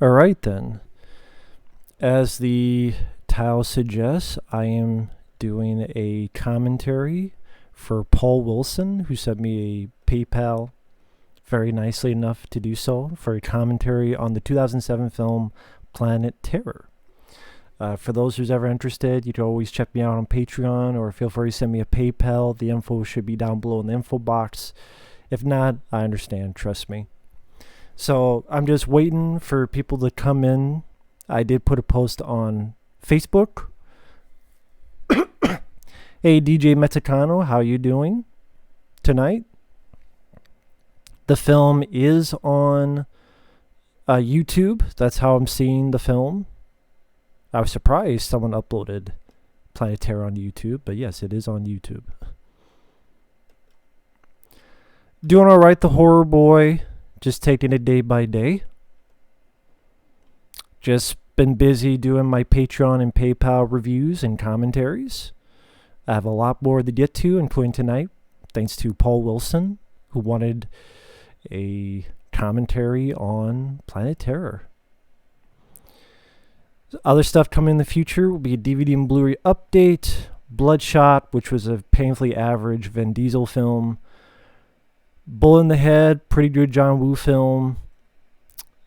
All right then. As the title suggests, I am doing a commentary for Paul Wilson, who sent me a PayPal very nicely enough to do so for a commentary on the 2007 film Planet Terror. For those who's ever interested, you can always check me out on Patreon or feel free to send me a PayPal. The info should be down below in the info box. If not, I understand, trust me. So I'm just waiting for people to come in. I did put a post on Facebook. Hey, DJ Mexicano, how you doing tonight? The film is on YouTube. That's how I'm seeing the film. I was surprised someone uploaded Planet Terror on YouTube, but yes, it is on YouTube. Doing all right, the horror boy. Just taking it day by day. Just been busy doing my Patreon and PayPal reviews and commentaries. I have a lot more to get to, including tonight, thanks to Paul Wilson, who wanted a commentary on Planet Terror. Other stuff coming in the future will be a DVD and Blu-ray update, Bloodshot, which was a painfully average Vin Diesel film, Bullet in the Head, pretty good John Woo film,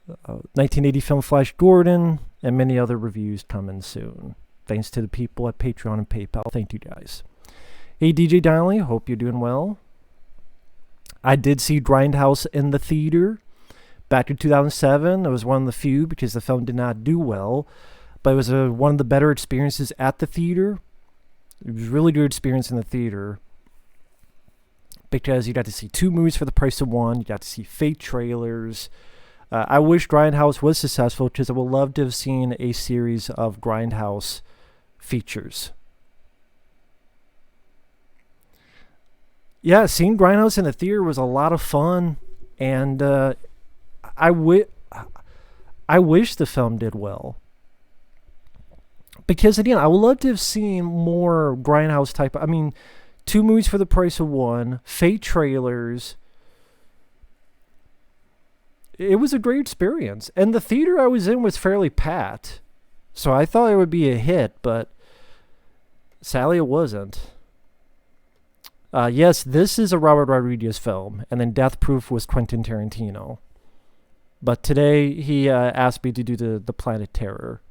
1980 film Flash Gordon, and many other reviews coming soon. Thanks to the people at Patreon and PayPal. Thank you guys. Hey, DJ Donnelly, hope you're doing well. I did see Grindhouse in the theater back in 2007. It was one of the few because the film did not do well, but it was one of the better experiences at the theater. It was a really good experience in the theater because you got to see 2 movies for the price of 1. You got to see fake trailers. I wish Grindhouse was successful because I would love to have seen a series of Grindhouse features. Yeah, seeing Grindhouse in the theater was a lot of fun, and I wish the film did well. Because again, I would love to have seen more Grindhouse type. I mean, 2 movies for the price of 1, fake trailers. It was a great experience. And the theater I was in was fairly packed. So I thought it would be a hit, but sadly it wasn't. Yes, this is a Robert Rodriguez film, and then Death Proof was Quentin Tarantino. But today he asked me to do the Planet Terror.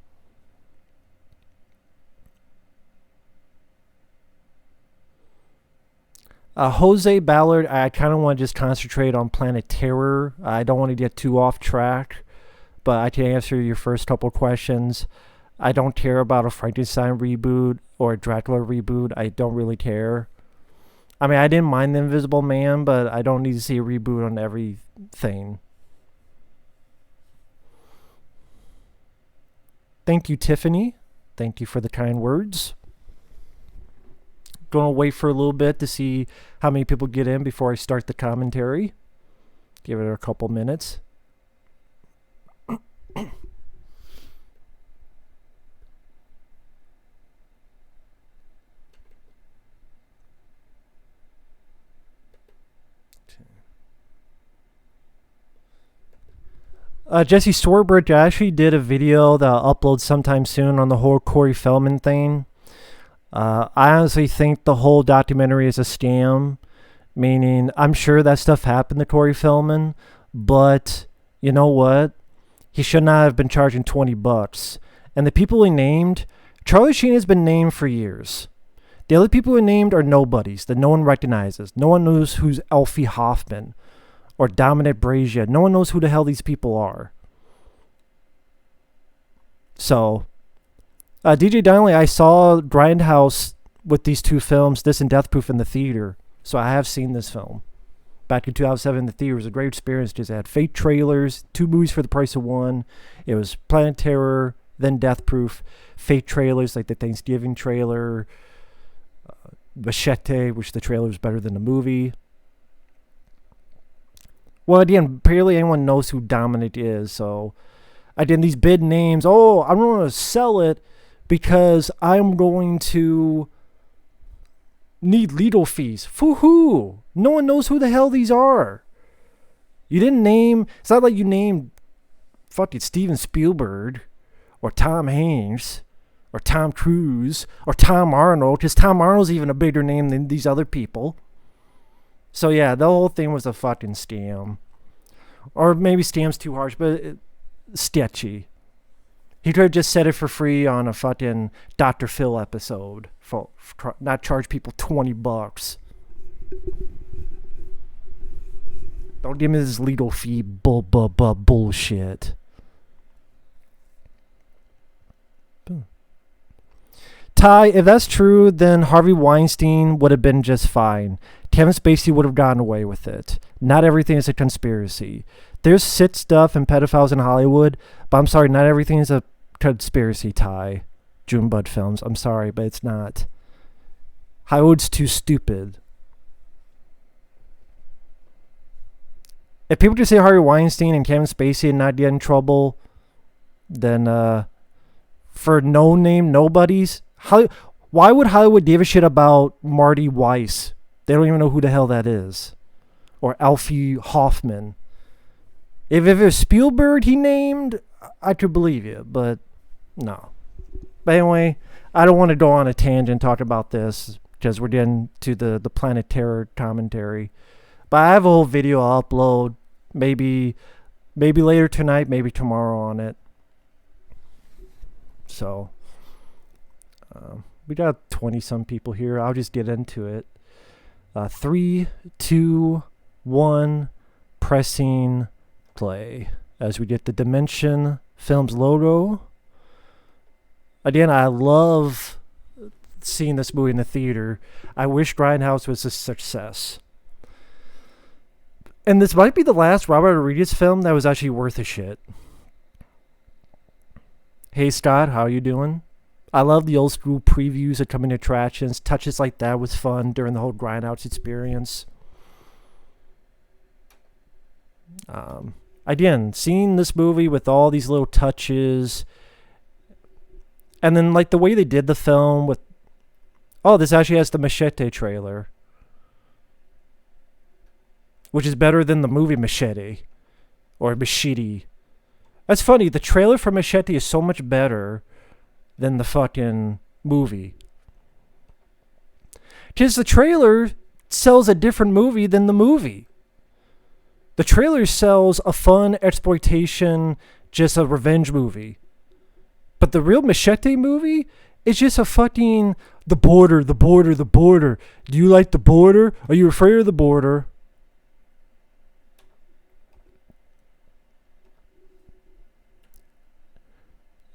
Jose Ballard, I kind of want to just concentrate on Planet Terror. I don't want to get too off track, but I can answer your first couple questions. I don't care about a Frankenstein reboot or a Dracula reboot. I don't really care. I mean, I didn't mind The Invisible Man, but I don't need to see a reboot on everything. Thank you, Tiffany. Thank you for the kind words. Going to wait for a little bit to see how many people get in before I start the commentary. Give it a couple minutes. Jesse Storbridge actually did a video that I'll upload sometime soon on the whole Corey Feldman thing. I honestly think the whole documentary is a scam, meaning I'm sure that stuff happened to Corey Feldman, but you know what? He should not have been charging $20. And the people he named, Charlie Sheen has been named for years. The other people he named are nobodies that no one recognizes. No one knows who's Alfie Hoffman or Dominic Brazia. No one knows who the hell these people are. So, DJ Donnelly, I saw Grindhouse with these 2 films, this and Death Proof, in the theater. So I have seen this film. Back in 2007 in the theater. It was a great experience. Just had fake trailers, 2 movies for the price of 1. It was Planet Terror, then Death Proof. Fake trailers like the Thanksgiving trailer, Machete, which the trailer was better than the movie. Well, again, barely anyone knows who Dominic is, so again, these big names, oh, I'm going to sell it because I'm going to need legal fees. Foo-hoo! No one knows who the hell these are. You didn't name... It's not like you named fucking Steven Spielberg or Tom Hanks or Tom Cruise or Tom Arnold, because Tom Arnold's even a bigger name than these other people. So yeah, the whole thing was a fucking scam. Or maybe scam's too harsh, but sketchy. He could have just said it for free on a fucking Dr. Phil episode. For not charge people $20. Don't give me this legal fee bullshit. Ty, if that's true, then Harvey Weinstein would have been just fine. Kevin Spacey would have gotten away with it. Not everything is a conspiracy. There's shit stuff and pedophiles in Hollywood, but I'm sorry, not everything is a conspiracy, Ty. Junebug Films. I'm sorry, but it's not. Hollywood's too stupid. If people just say Harvey Weinstein and Kevin Spacey and not get in trouble, then for no-name nobodies, why would Hollywood give a shit about Marty Weiss? They don't even know who the hell that is. Or Alfie Hoffman. If it was Spielberg he named, I could believe you, but no. But anyway, I don't want to go on a tangent talking about this because we're getting to the Planet Terror commentary. But I have a whole video I'll upload maybe later tonight, maybe tomorrow on it. So, we got 20-some people here. I'll just get into it. 3, 2, 1, pressing play. As we get the Dimension Films logo. Again, I love seeing this movie in the theater. I wish Grindhouse was a success. And this might be the last Robert Rodriguez film that was actually worth a shit. Hey Scott, how you doing? I love the old school previews of coming attractions. Touches like that was fun during the whole Grindhouse experience. Again, seeing this movie with all these little touches, and then like the way they did the film with... Oh, this actually has the Machete trailer, which is better than the movie Machete. Or Machete. That's funny, the trailer for Machete is so much better than the fucking movie. Because the trailer sells a different movie than the movie. The trailer sells a fun exploitation, just a revenge movie. But the real Machete movie is just a fucking... The border. Do you like the border? Are you afraid of the border?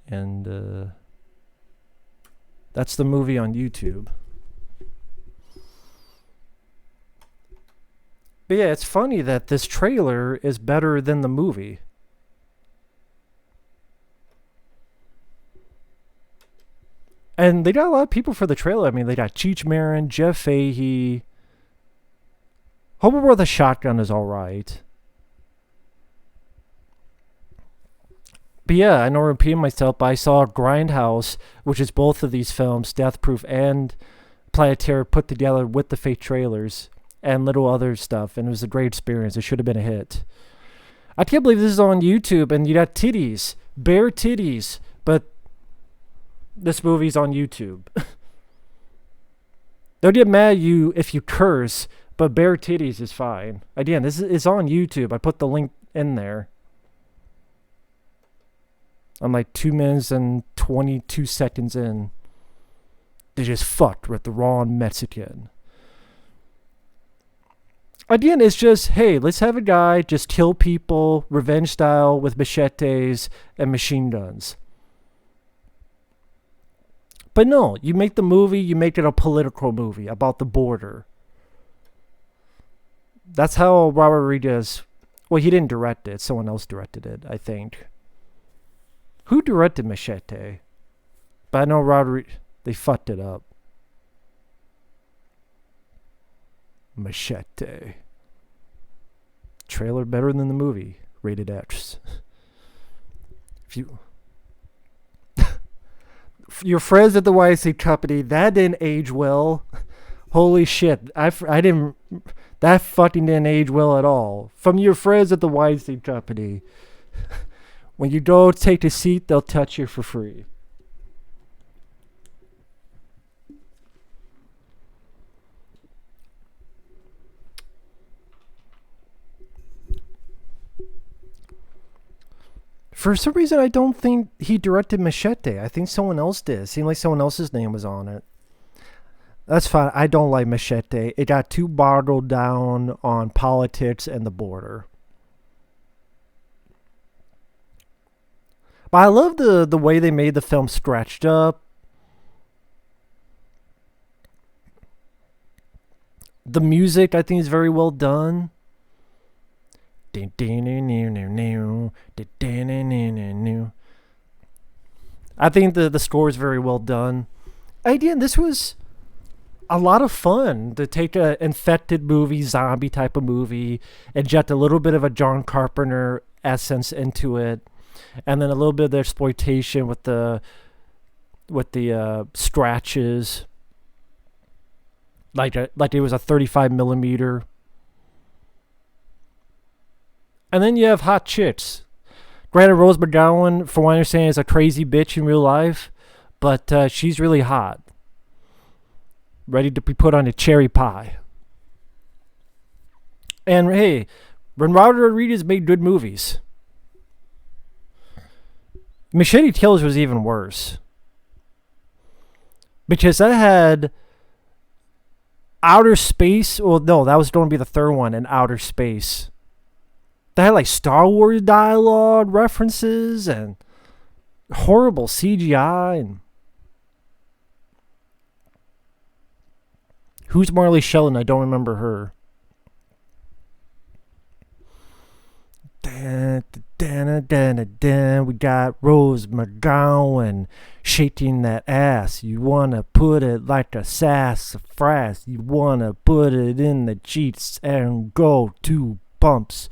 And that's the movie on YouTube. But yeah, it's funny that this trailer is better than the movie. And they got a lot of people for the trailer. I mean, they got Cheech Marin, Jeff Fahey. Hope Where the Shotgun is alright. But yeah, I know I'm repeating myself, but I saw Grindhouse, which is both of these films, Death Proof and Planet Terror, put together with the fake trailers and little other stuff, and it was a great experience. It should have been a hit. I can't believe this is on YouTube, and you got titties, bare titties, but this movie's on YouTube. They'll get mad at you if you curse, but bare titties is fine. Again, this is on YouTube. I put the link in there. I'm like 2 minutes and 22 seconds in. They just fucked with the raw Mexican. Again, it's just, hey, let's have a guy just kill people, revenge style, with machetes and machine guns. But no, you make the movie, you make it a political movie about the border. That's how Robert Rodriguez... Well, he didn't direct it. Someone else directed it, I think. Who directed Machete? But I know they fucked it up. Machete. Trailer better than the movie. Rated X. If you... Your friends at the YC company, that didn't age well. Holy shit. I didn't... That fucking didn't age well at all. From your friends at the Weinstein Company. When you don't take the seat, they'll touch you for free. For some reason, I don't think he directed Machete. I think someone else did. It seemed like someone else's name was on it. That's fine. I don't like Machete. It got too boggled down on politics and the border. But I love the way they made the film scratched up. The music, I think, is very well done. I think the score is very well done. Again, this was a lot of fun to take an infected movie, zombie type of movie, inject a little bit of a John Carpenter essence into it, and then a little bit of the exploitation with the scratches, like it was a 35 millimeter. And then you have hot chicks. Granted, Rose McGowan, from what I understand, is a crazy bitch in real life, but she's really hot. Ready to be put on a cherry pie. And hey, when Robert Rodriguez made good movies. Machete Kills was even worse. Because that had outer space. Well, no, that was going to be the third one, in outer space. They had like Star Wars dialogue references and horrible CGI. And who's Marley Sheldon? I don't remember her. We got Rose McGowan shaking that ass. You wanna put it like a sassafras. You wanna put it in the cheeks and go to bumps.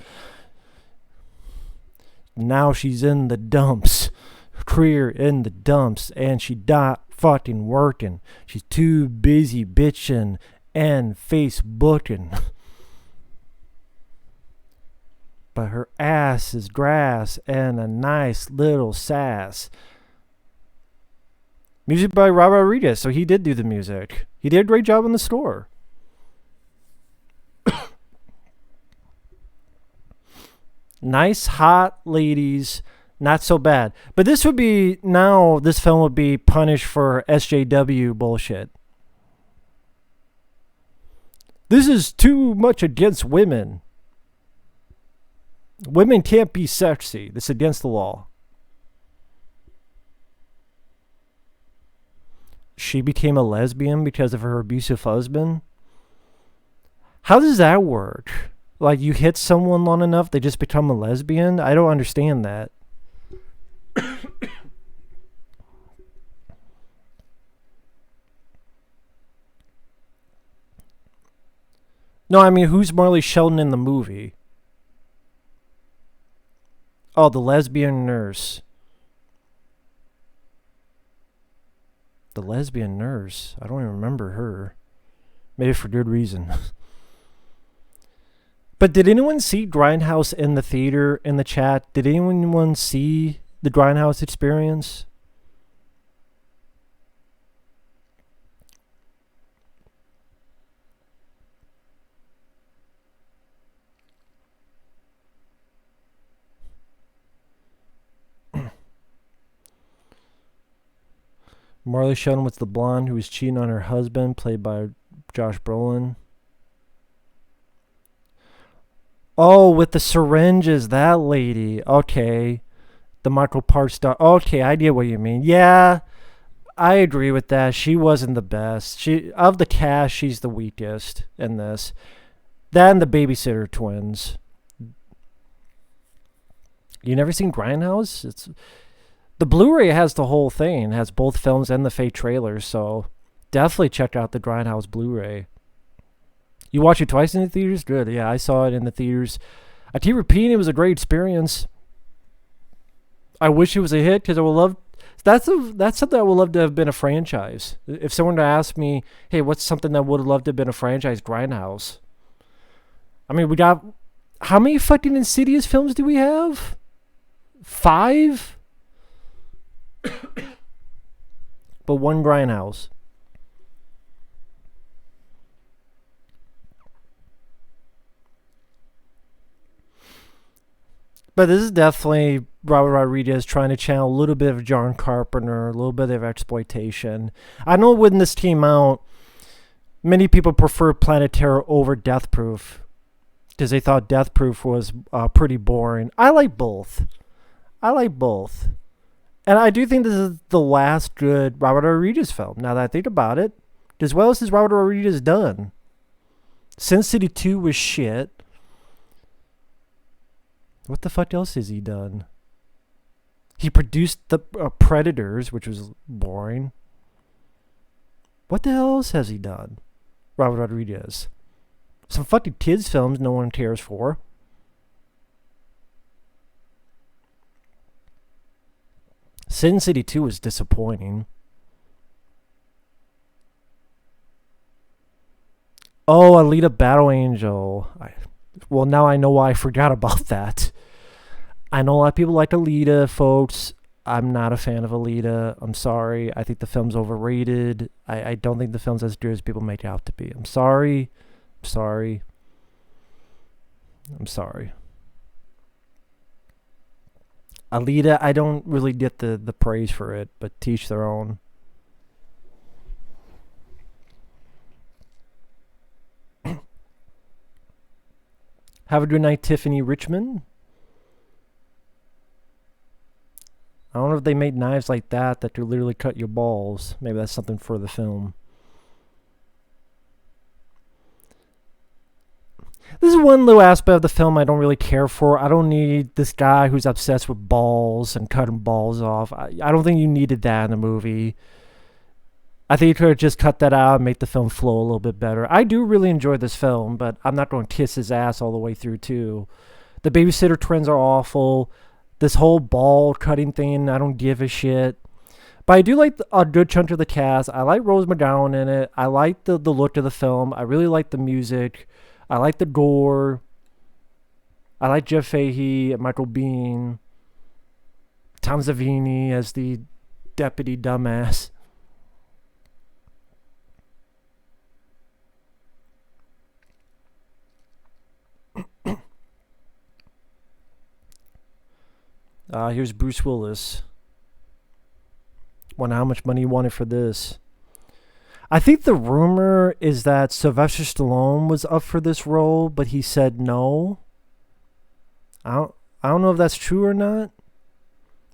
Now she's in the dumps, career in the dumps, and she not fucking working. She's too busy bitching and Facebooking. But her ass is grass and a nice little sass. Music by Robert Rodriguez, so he did do the music. He did a great job on the score. Nice, hot ladies, not so bad. But this film would be punished for SJW bullshit. This is too much against women. Women can't be sexy. This is against the law. She became a lesbian because of her abusive husband. How does that work? Like, you hit someone long enough, they just become a lesbian? I don't understand that. No, I mean, who's Marley Sheldon in the movie? Oh, the lesbian nurse. The lesbian nurse? I don't even remember her. Maybe for good reason. But did anyone see Grindhouse in the theater, in the chat? Did anyone see the Grindhouse experience? Marley Sheldon was the blonde who was cheating on her husband, played by Josh Brolin. Oh, with the syringes, that lady. Okay. The Michael Parks star. Okay, I get what you mean. Yeah, I agree with that. She wasn't the best. Of the cast, she's the weakest in this. That and the Babysitter Twins. You never seen Grindhouse? The Blu-ray has the whole thing. It has both films and the fake trailers, so definitely check out the Grindhouse Blu-ray. You watch it twice in the theaters? Good. Yeah, I saw it in the theaters. I keep repeating, it was a great experience. I wish it was a hit because I would love. That's something I would love to have been a franchise. If someone asked me, "Hey, what's something that would have loved to have been a franchise?" Grindhouse. I mean, we got... How many fucking Insidious films do we have? 5? But one Grindhouse. But this is definitely Robert Rodriguez trying to channel a little bit of John Carpenter, a little bit of exploitation. I know when this came out, many people preferred Planet Terror over Death Proof because they thought Death Proof was pretty boring. I like both. And I do think this is the last good Robert Rodriguez film, now that I think about it. As well as Robert Rodriguez done. Sin City 2 was shit. What the fuck else has he done? He produced the Predators, which was boring. What the hell else has he done? Robert Rodriguez. Some fucking kids films no one cares for. Sin City 2 was disappointing. Oh, Alita Battle Angel. Well, now I know why I forgot about that. I know a lot of people like Alita, folks. I'm not a fan of Alita. I'm sorry. I think the film's overrated. I don't think the film's as good as people make it out to be. I'm sorry. Alita, I don't really get the praise for it, but teach their own. Have a good night, Tiffany Richmond. I don't know if they made knives like that could literally cut your balls. Maybe that's something for the film. This is one little aspect of the film I don't really care for. I don't need this guy who's obsessed with balls and cutting balls off. I don't think you needed that in the movie. I think you could have just cut that out and make the film flow a little bit better. I do really enjoy this film, but I'm not going to kiss his ass all the way through, too. The Babysitter Twins are awful. This whole ball cutting thing, I don't give a shit. But I do like a good chunk of the cast. I like Rose McGowan in it. I like the look of the film. I really like the music. I like the gore. I like Jeff Fahey and Michael Biehn. Tom Savini as the deputy dumbass. Here's Bruce Willis. Wonder how much money he wanted for this. I think the rumor is that Sylvester Stallone was up for this role, but he said no. I don't know if that's true or not.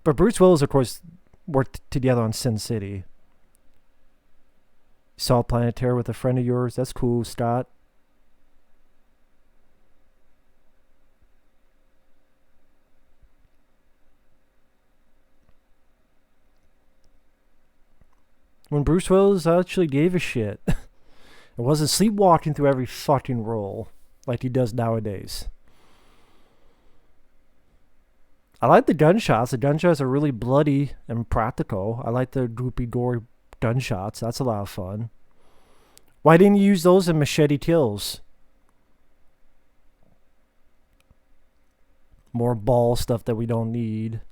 But Bruce Willis, of course, worked together on Sin City. Saw Planet Terror with a friend of yours. That's cool, Scott. When Bruce Willis actually gave a shit. It wasn't sleepwalking through every fucking role like he does nowadays. I like the gunshots. The gunshots are really bloody and practical. I like the goopy, gory gunshots. That's a lot of fun. Why didn't you use those in Machete Kills? More ball stuff that we don't need.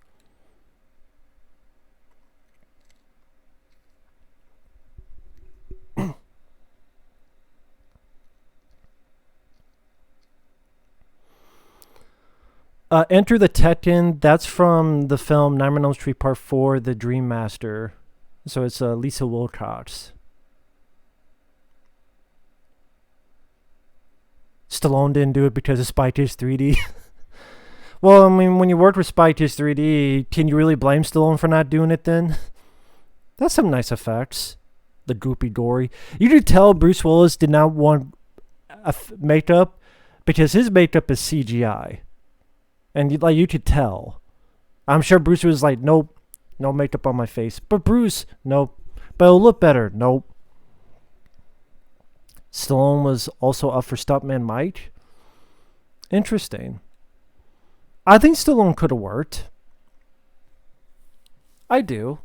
Enter the Tekken. That's from the film Nightmare on Elm Street Part 4, The Dream Master. So it's Lisa Wilcox. Stallone didn't do it because of Spy Kids 3D. Well, I mean, when you worked with Spy Kids 3D, can you really blame Stallone for not doing it then? That's some nice effects. The goopy gory. You could tell Bruce Willis did not want makeup because his makeup is CGI. And you could tell. I'm sure Bruce was like, nope, no makeup on my face. But Bruce, nope. But it'll look better, nope. Stallone was also up for Stuntman Mike. Interesting. I think Stallone could have worked. I do.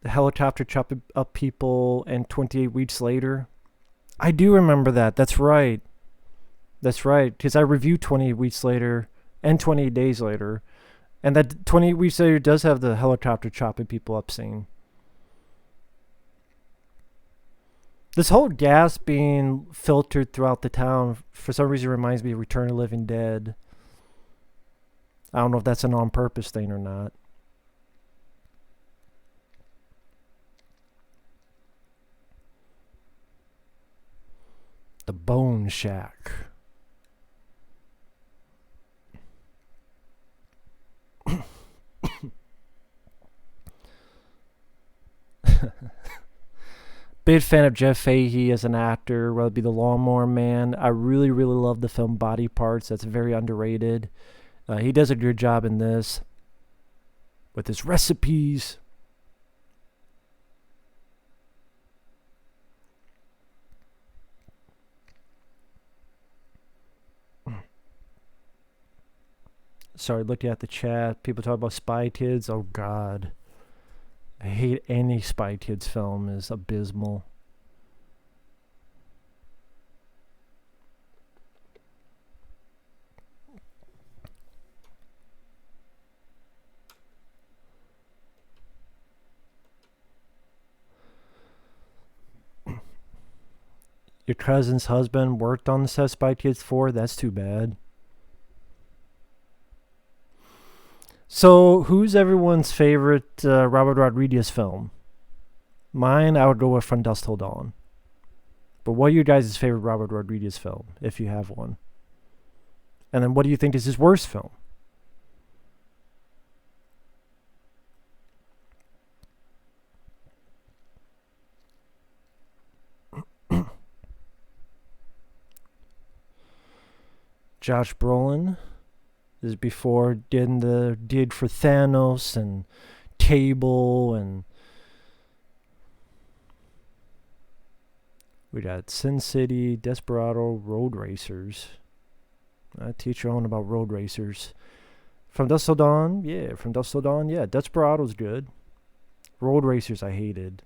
the helicopter chopping up people, and 28 Weeks Later. I do remember that. That's right. That's right. Because I reviewed 28 Weeks Later and 28 Days Later. And that 28 Weeks Later does have the helicopter chopping people up scene. This whole gas being filtered throughout the town for some reason reminds me of Return of the Living Dead. I don't know if that's an on-purpose thing or not. The Bone Shack. Big fan of Jeff Fahey as an actor, whether it be the Lawnmower Man. I really, really love the film Body Parts. That's very underrated. He does a good job in this with his recipes. Sorry, looking at the chat. People talk about Spy Kids. Oh, God. I hate any Spy Kids film. It's abysmal. Your cousin's husband worked on the set of Spy Kids 4? That's too bad. So, who's everyone's favorite Robert Rodriguez film? Mine, I would go with From Dusk Till Dawn. But what are your guys' favorite Robert Rodriguez film, if you have one? And then what do you think is his worst film? Josh Brolin is before did for Thanos and Cable, and we got Sin City, Desperado, Road Racers. I teach your own about Road Racers. From Dusk Till Dawn, yeah. From Dusk Till Dawn, yeah. Desperado's good. Road Racers, I hated.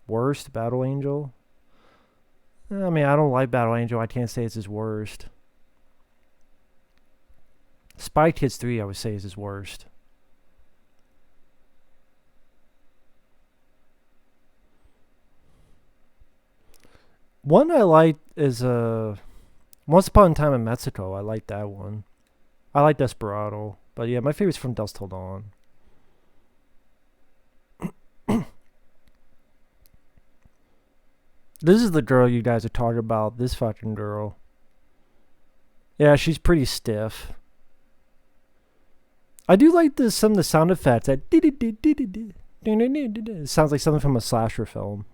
Worst, Battle Angel. I mean, I don't like Battle Angel. I can't say it's his worst. Spy Kids 3, I would say, is his worst. One I like is Once Upon a Time in Mexico. I like that one. I like Desperado. But yeah, my favorite's From Dusk Till Dawn. This is the girl you guys are talking about. This fucking girl. Yeah, she's pretty stiff. I do like some of the sound effects. That it sounds like something from a slasher film.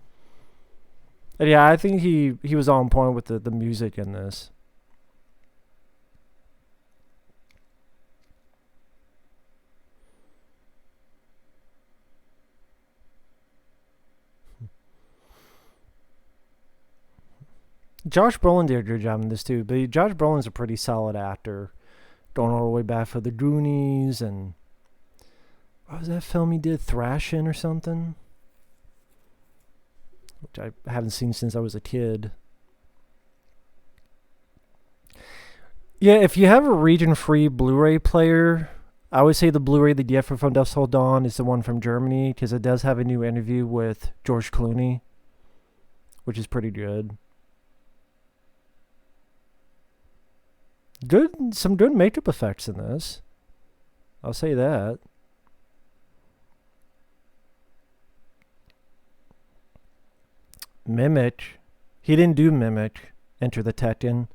And yeah, I think he was on point with the music in this. Josh Brolin did a good job in this too, but Josh Brolin's a pretty solid actor. Going all the way back for the Goonies, and what was that film he did? Thrashing or something? Which I haven't seen since I was a kid. Yeah, if you have a region-free Blu-ray player, I would say the Blu-ray that you get from Dusk Till Dawn is the one from Germany, because it does have a new interview with George Clooney, which is pretty good. Some good makeup effects in this. I'll say that. Mimic. He didn't do Mimic. Enter the Tekken.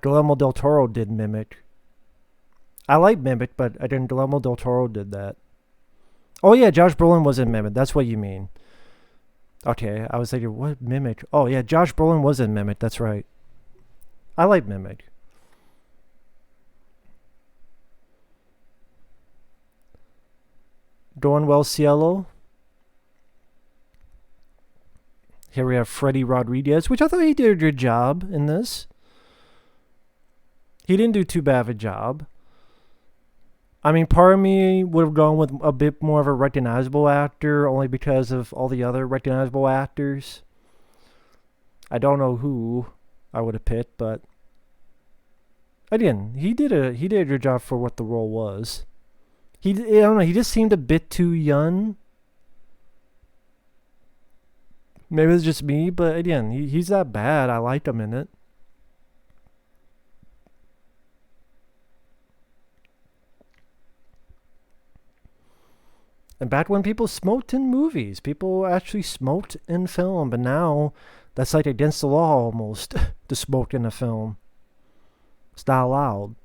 Guillermo del Toro did Mimic. I like Mimic, but I didn't. Guillermo del Toro did that. Oh yeah, Josh Brolin was in Mimic. That's what you mean. Okay, I was thinking, what Mimic? Oh yeah, Josh Brolin was in Mimic. That's right. I like Mimic. Don Well Cielo. Here we have Freddie Rodriguez, which I thought he did a good job in this. He didn't do too bad of a job. I mean, part of me would have gone with a bit more of a recognizable actor, only because of all the other recognizable actors. I don't know who I would have picked, but again, he did a good job for what the role was. I don't know, he just seemed a bit too young. Maybe it's just me, but again, he's not bad. I liked him in it. And back when people smoked in movies, people actually smoked in film, but now that's like against the law almost to smoke in a film. It's not allowed.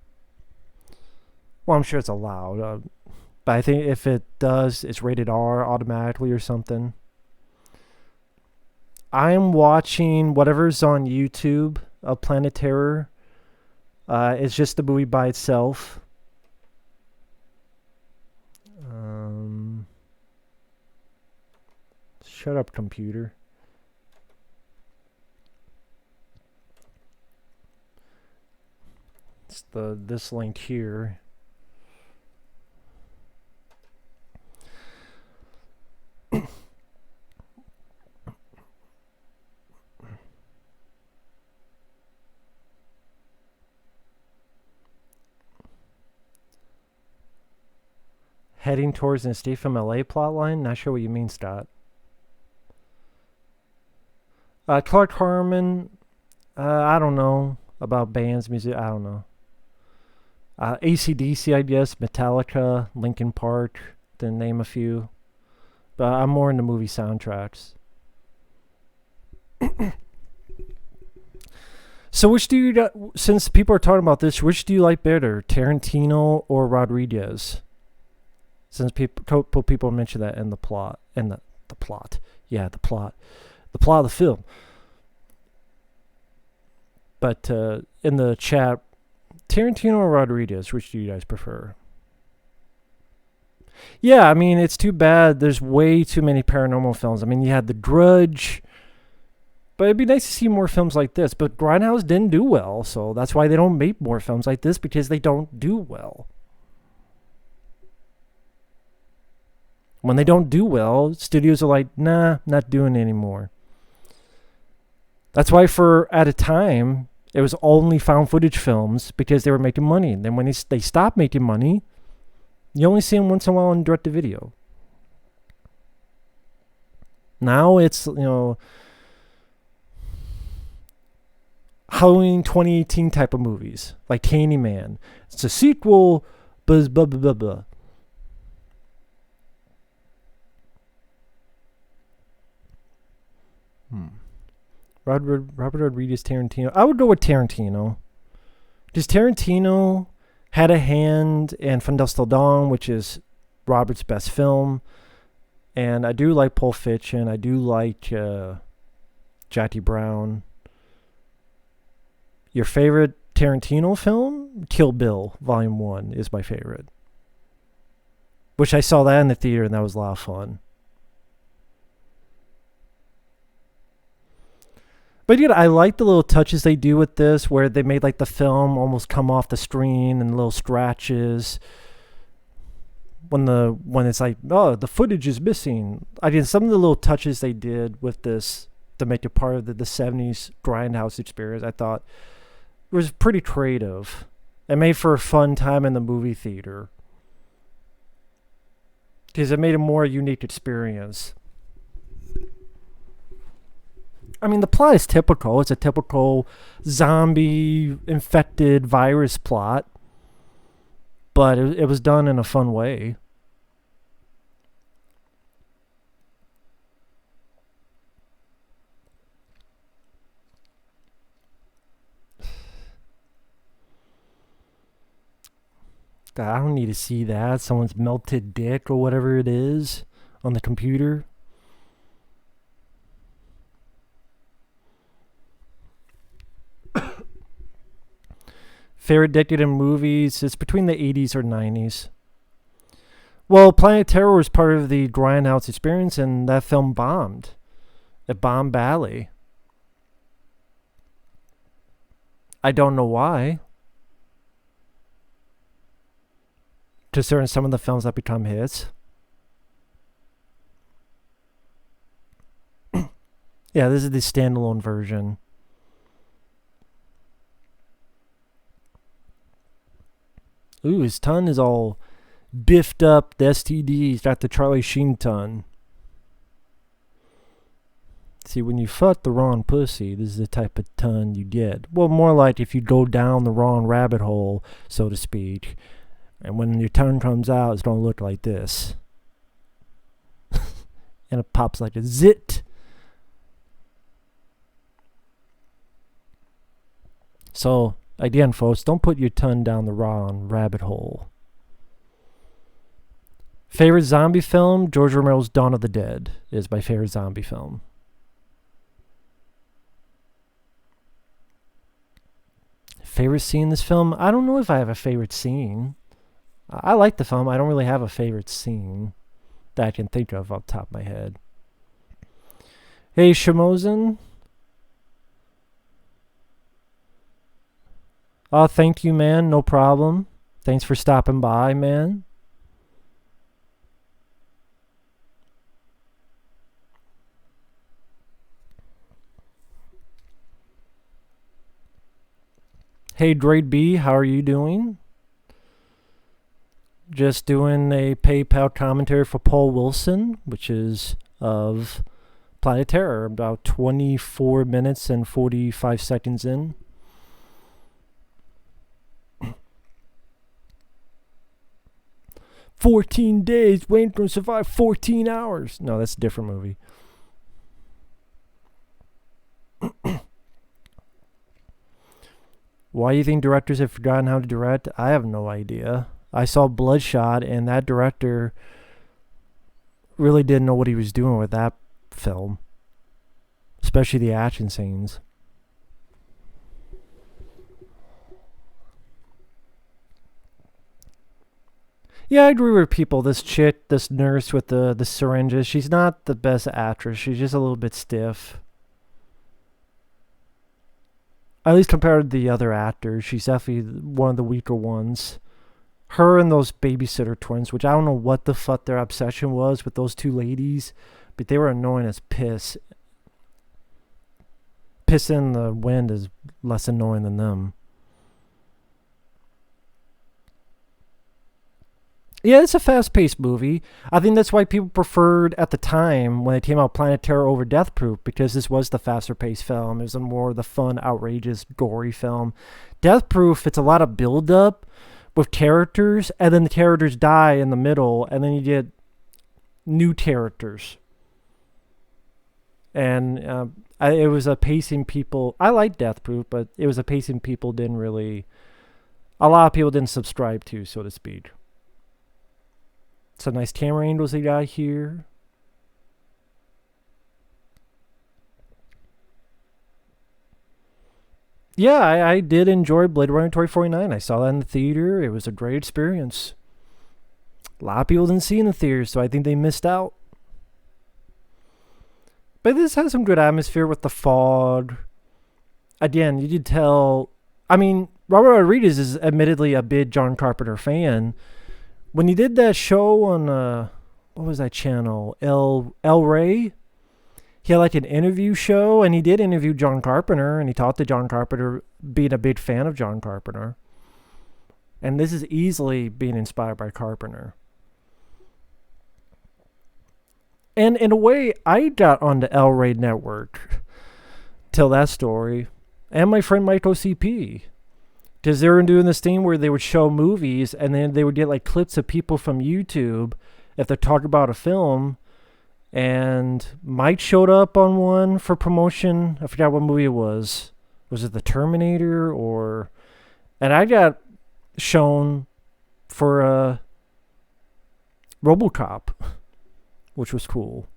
Well, I'm sure it's allowed, but I think if it does, it's rated R automatically or something. I'm watching whatever's on YouTube of Planet Terror. It's just the movie by itself. Shut up, computer. It's this link here. Heading towards an escape from LA plotline? Not sure what you mean, Scott. Clark Harmon, I don't know about bands, music, I don't know. AC/DC, I guess, Metallica, Linkin Park, to name a few. But I'm more into movie soundtracks. So which do you, since people are talking about this, which do you like better, Tarantino or Rodriguez? Since people mention that in the plot, and the plot, yeah, the plot of the film. But in the chat, Tarantino or Rodriguez, which do you guys prefer? Yeah, I mean, it's too bad there's way too many paranormal films. I mean, you had The Grudge, but it'd be nice to see more films like this. But Grindhouse didn't do well, so that's why they don't make more films like this, because they don't do well. When they don't do well, studios are like, nah, not doing it anymore. That's why at a time, it was only found footage films because they were making money. And then when they stopped making money, you only see them once in a while on direct to video. Now it's, Halloween 2018 type of movies, like Candyman. It's a sequel, blah, blah, blah, blah, blah. Robert Rodriguez, Tarantino. I would go with Tarantino. Because Tarantino had a hand in From Dusk Till Dawn, which is Robert's best film. And I do like Pulp Fiction. I do like Jackie Brown. Your favorite Tarantino film? Kill Bill, Volume 1 is my favorite. Which I saw that in the theater, and that was a lot of fun. But yeah, I like the little touches they do with this, where they made like the film almost come off the screen and little scratches. When it's like, oh, the footage is missing. I mean, some of the little touches they did with this to make it part of the 70s Grindhouse experience, I thought was pretty creative. It made for a fun time in the movie theater. Because it made a more unique experience. I mean, the plot is typical. It's a typical zombie-infected virus plot. But it was done in a fun way. God, I don't need to see that. Someone's melted dick or whatever it is on the computer. Favorite decade in movies? It's between the 80s or 90s. Well, Planet Terror was part of the Grindhouse experience, and that film bombed. It bombed badly. I don't know why. certain some of the films that become hits. Yeah, this is the standalone version. Ooh, his ton is all biffed up. The STDs, got the Charlie Sheen ton. See, when you fuck the wrong pussy, this is the type of ton you get. Well, more like if you go down the wrong rabbit hole, so to speak. And when your tongue comes out, it's going to look like this. And it pops like a zit. So, again, folks, don't put your tongue down the wrong rabbit hole. Favorite zombie film? George Romero's Dawn of the Dead is my favorite zombie film. Favorite scene in this film? I don't know if I have a favorite scene. I like the film. I don't really have a favorite scene that I can think of off the top of my head. Hey, Shamozen. Oh, thank you, man. No problem. Thanks for stopping by, man. Hey, Grade B, how are you doing? Just doing a PayPal commentary for Paul Wilson, which is of Planet Terror, about 24 minutes and 45 seconds in. "14 days, Wayne can survive 14 hours. No, that's a different movie. Why do you think directors have forgotten how to direct? I have no idea. I saw Bloodshot, and that director really didn't know what he was doing with that film, especially the action scenes. Yeah, I agree with people. This chick, this nurse with the syringes, she's not the best actress. She's just a little bit stiff. At least compared to the other actors, she's definitely one of the weaker ones. Her and those babysitter twins, which I don't know what the fuck their obsession was with those two ladies, but they were annoying as piss. Piss in the wind is less annoying than them. Yeah, it's a fast-paced movie. I think that's why people preferred, at the time, when it came out, Planet Terror over Death Proof, because this was the faster-paced film. It was a more the fun, outrageous, gory film. Death Proof, it's a lot of build-up with characters, and then the characters die in the middle, and then you get new characters. And it was a pacing people... I like Death Proof, but it was a pacing people didn't really... A lot of people didn't subscribe to, so to speak. Some nice camera angles they got here. Yeah, I did enjoy Blade Runner 2049. I saw that in the theater. It was a great experience. A lot of people didn't see it in the theater, so I think they missed out. But this has some good atmosphere with the fog. Again, you could tell... I mean, Robert Rodriguez is admittedly a big John Carpenter fan. When he did that show on, what was that channel? El Rey? He had like an interview show, and he did interview John Carpenter, and he talked to John Carpenter, being a big fan of John Carpenter. And this is easily being inspired by Carpenter. And in a way, I got on the El Rey network. Tell that story. And my friend Michael CP. Because they were doing this thing where they would show movies, and then they would get like clips of people from YouTube if they're talking about a film. And Mike showed up on one for promotion. I forgot what movie it was. Was it The Terminator or... And I got shown for RoboCop, which was cool.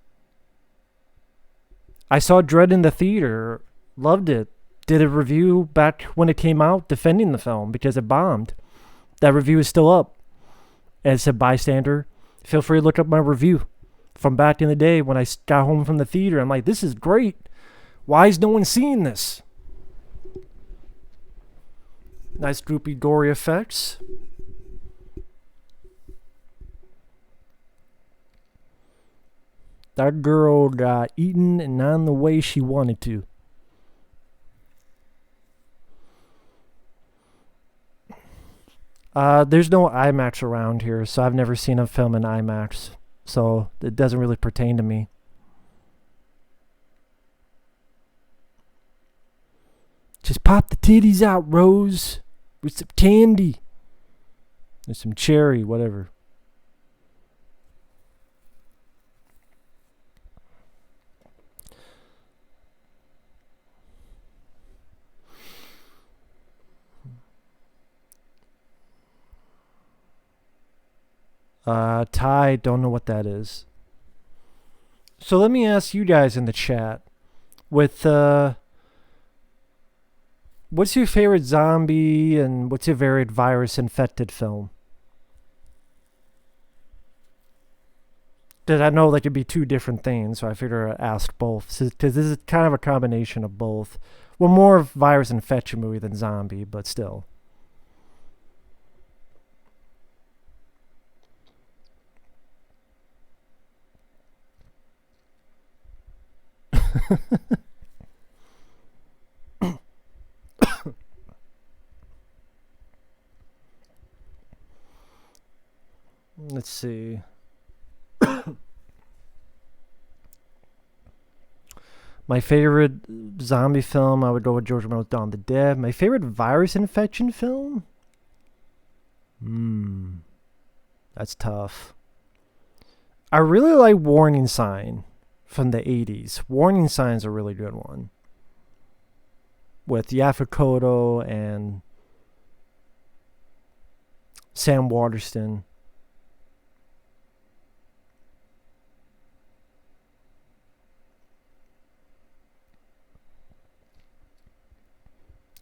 I saw Dread in the theater. Loved it. Did a review back when it came out defending the film because it bombed. That review is still up. And it said, bystander, feel free to look up my review from back in the day when I got home from the theater. I'm like, this is great. Why is no one seeing this? Nice groupie gory effects. That girl got eaten and not in the way she wanted to. There's no IMAX around here, so I've never seen a film in IMAX. So it doesn't really pertain to me. Just pop the titties out, Rose, with some candy. There's some cherry, whatever. Ty, don't know what that is. So let me ask you guys in the chat. With, what's your favorite zombie and what's your favorite virus-infected film? Because I know they could be two different things, so I figure I'd ask both. Because this is kind of a combination of both. Well, more virus-infection movie than zombie, but still. Let's see. My favorite zombie film, I would go with George Romero's Dawn of the Dead. My favorite virus infection film? That's tough. I really like Warning Sign from the 80s. Warning Sign's a really good one. With Yaphet Kotto and Sam Waterston.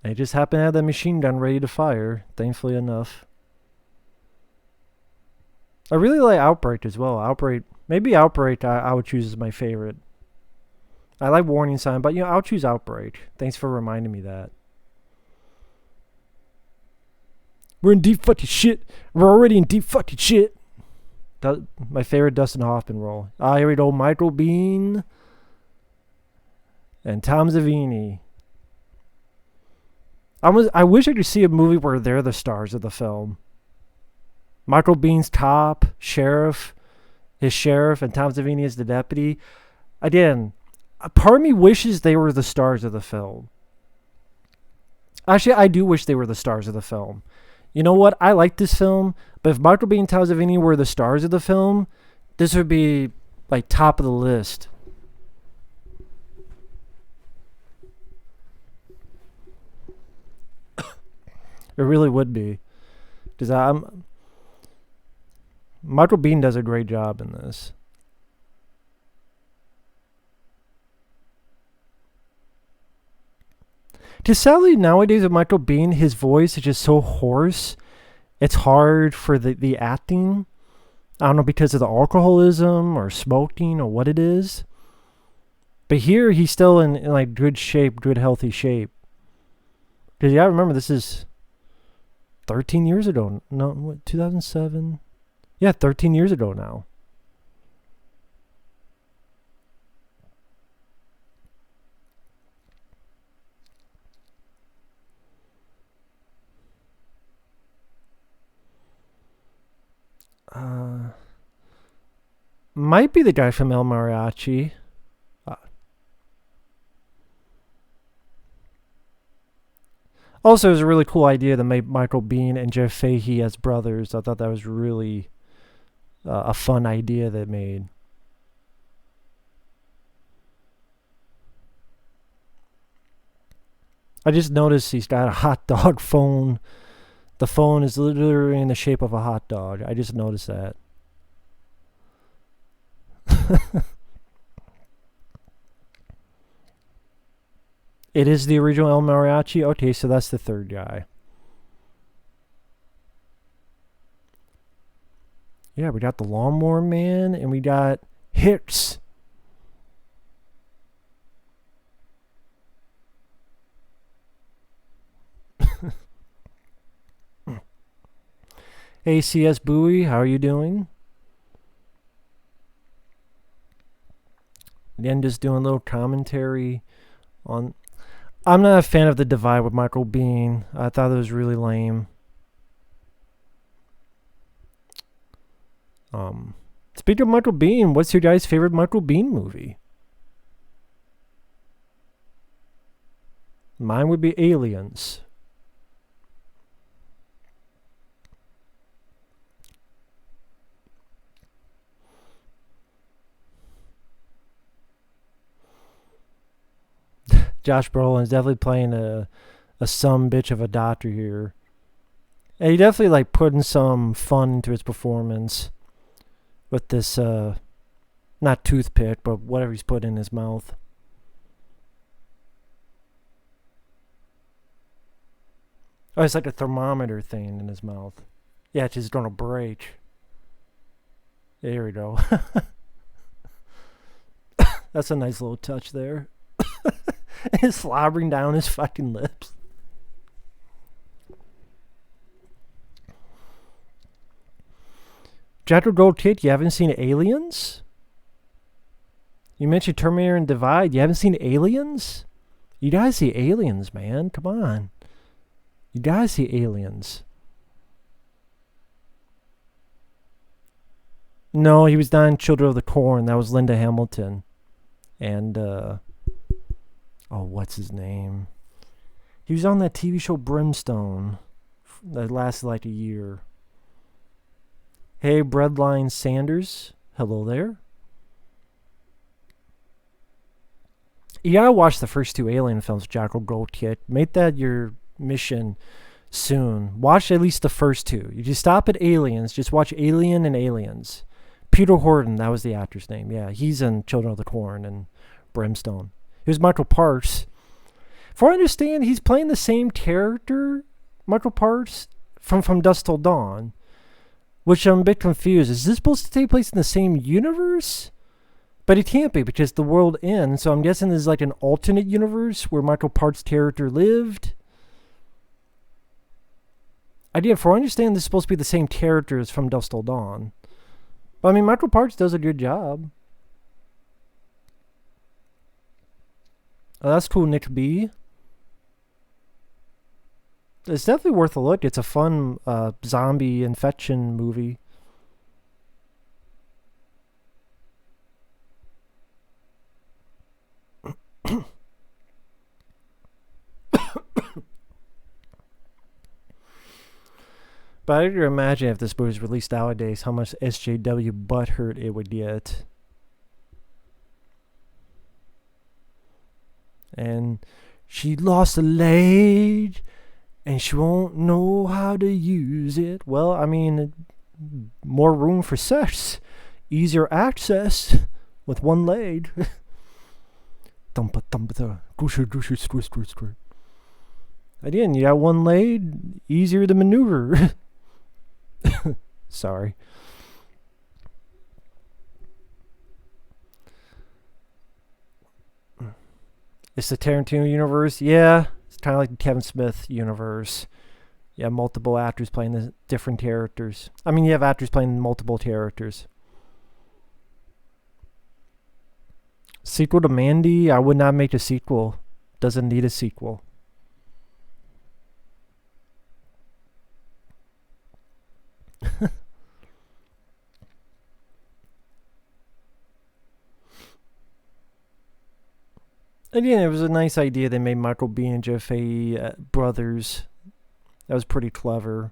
They just happen to have that machine gun ready to fire, thankfully enough. I really like Outbreak as well. Maybe Outbreak I would choose as my favorite. I like Warning Sign, but I'll choose Outbreak. Thanks for reminding me that. We're in deep fucking shit. We're already in deep fucking shit. My favorite Dustin Hoffman role. Here we go, Michael Biehn and Tom Savini. I wish I could see a movie where they're the stars of the film. Michael Biehn's cop, sheriff, and Tom Savini is the deputy. Again, a part of me wishes they were the stars of the film. Actually, I do wish they were the stars of the film. You know what? I like this film, but if Michael Biehn and Tom Savini were the stars of the film, this would be like top of the list. It really would be. Because Michael Biehn does a great job in this. Because sadly, nowadays with Michael Biehn, his voice is just so hoarse. It's hard for the acting. I don't know, because of the alcoholism or smoking or what it is. But here, he's still in like good shape, good healthy shape. Because remember, this is 13 years ago. No, what, 2007? Yeah, 13 years ago now. Might be the guy from El Mariachi. Also, it was a really cool idea to make Michael Biehn and Jeff Fahey as brothers. I thought that was really a fun idea they made. I just noticed he's got a hot dog phone. The phone is literally in the shape of a hot dog. I just noticed that. It is the original El Mariachi? Okay, so that's the third guy. Yeah, we got the Lawnmower Man, and we got Hicks. Hey, CS Bowie, how are you doing? Then just doing a little commentary on. I'm not a fan of The Divide with Michael Biehn. I thought it was really lame. Speaking of Michael Biehn, what's your guys' favorite Michael Biehn movie? Mine would be Aliens. Josh Brolin's definitely playing a some bitch of a doctor here. And he definitely like putting some fun into his performance with this not toothpick, but whatever he's put in his mouth. Oh, it's like a thermometer thing in his mouth. Yeah, it's just gonna break. There we go. That's a nice little touch there. It's slobbering down his fucking lips. Jackal Gold Kid, you haven't seen Aliens? You mentioned Terminator and Divide. You haven't seen Aliens? You gotta see Aliens, man. Come on. You gotta see Aliens. No, he was not in Children of the Corn. That was Linda Hamilton. And, what's his name? He was on that TV show Brimstone that lasted like a year. Hey, Breadline Sanders. Hello there. You gotta watch the first two Alien films, Jackal Gold Kid. Make that your mission soon. Watch at least the first two. You just stop at Aliens. Just watch Alien and Aliens. Peter Horton, that was the actor's name. Yeah, he's in Children of the Corn and Brimstone. He was Michael Parks. If I understand, he's playing the same character, Michael Parks, from Dusk Till Dawn. Which I'm a bit confused. Is this supposed to take place in the same universe? But it can't be because the world ends. So I'm guessing this is like an alternate universe where Michael Parks' character lived. If I understand, this is supposed to be the same characters from Dusk Till Dawn. But I mean, Michael Parks does a good job. Oh, that's cool, Nick B. It's definitely worth a look. It's a fun zombie infection movie. But I can imagine if this movie was released nowadays, how much SJW butthurt it would get. And she lost a leg, and she won't know how to use it. Well, I mean, more room for sex, easier access with one leg. Again, you got one leg, easier to maneuver. Sorry. It's the Tarantino universe. Yeah, it's kind of like the Kevin Smith universe. You have multiple actors playing the different characters. I mean, you have actors playing multiple characters. Sequel to Mandy? I would not make a sequel. Doesn't need a sequel. Again, it was a nice idea. They made Michael Biehn and Jeff Fahey brothers. That was pretty clever.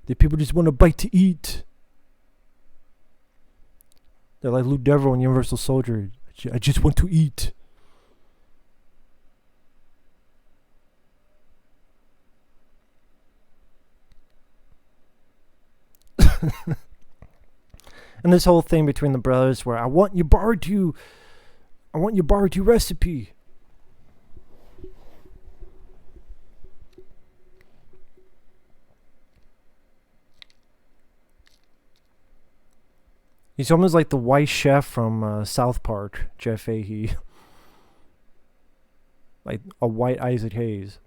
The people just want a bite to eat. They're like Luke Devereaux and Universal Soldier. I just want to eat. And this whole thing between the brothers where I want your barbecue recipe. He's almost like the white chef from South Park, Jeff Fahey. Like a white Isaac Hayes.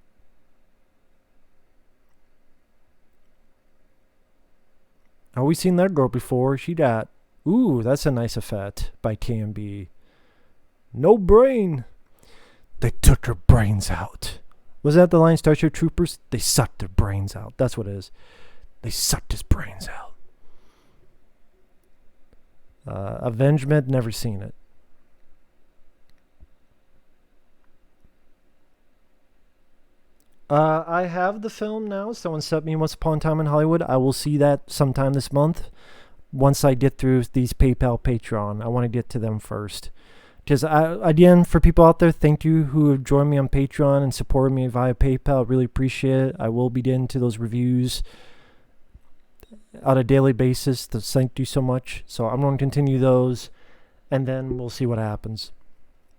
Oh, we seen that girl before. She got Ooh, that's a nice effect by KMB. No brain. They took their brains out. Was that the line, Starship Troopers? They sucked their brains out. That's what it is. They sucked his brains out. Avengement, never seen it. I have the film now. Someone sent me Once Upon a Time in Hollywood. I will see that sometime this month. Once I get through these PayPal, Patreon. I want to get to them first. Because, again, for people out there, thank you who have joined me on Patreon and supported me via PayPal. Really appreciate it. I will be getting to those reviews on a daily basis. Thank you so much. So I'm going to continue those, and then we'll see what happens.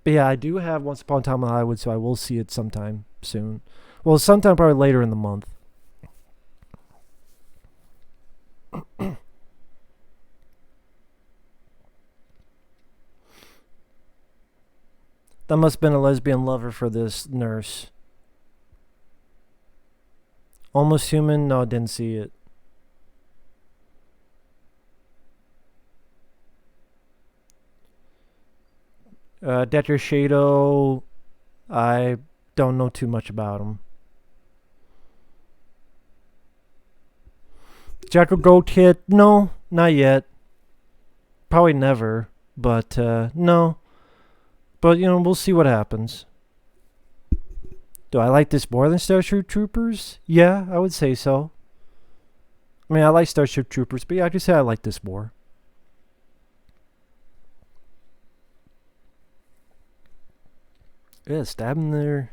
But yeah, I do have Once Upon a Time in Hollywood, so I will see it sometime soon. Well, sometime probably later in the month. That must have been a lesbian lover for this nurse. Almost Human? No, didn't see it. Dr. Shadow, I don't know too much about him. Jackal Goat Hit? No, not yet. Probably never, but no. But, we'll see what happens. Do I like this more than Starship Troopers? Yeah, I would say so. I mean, I like Starship Troopers, but yeah, I could say I like this more. Yeah, stab him there.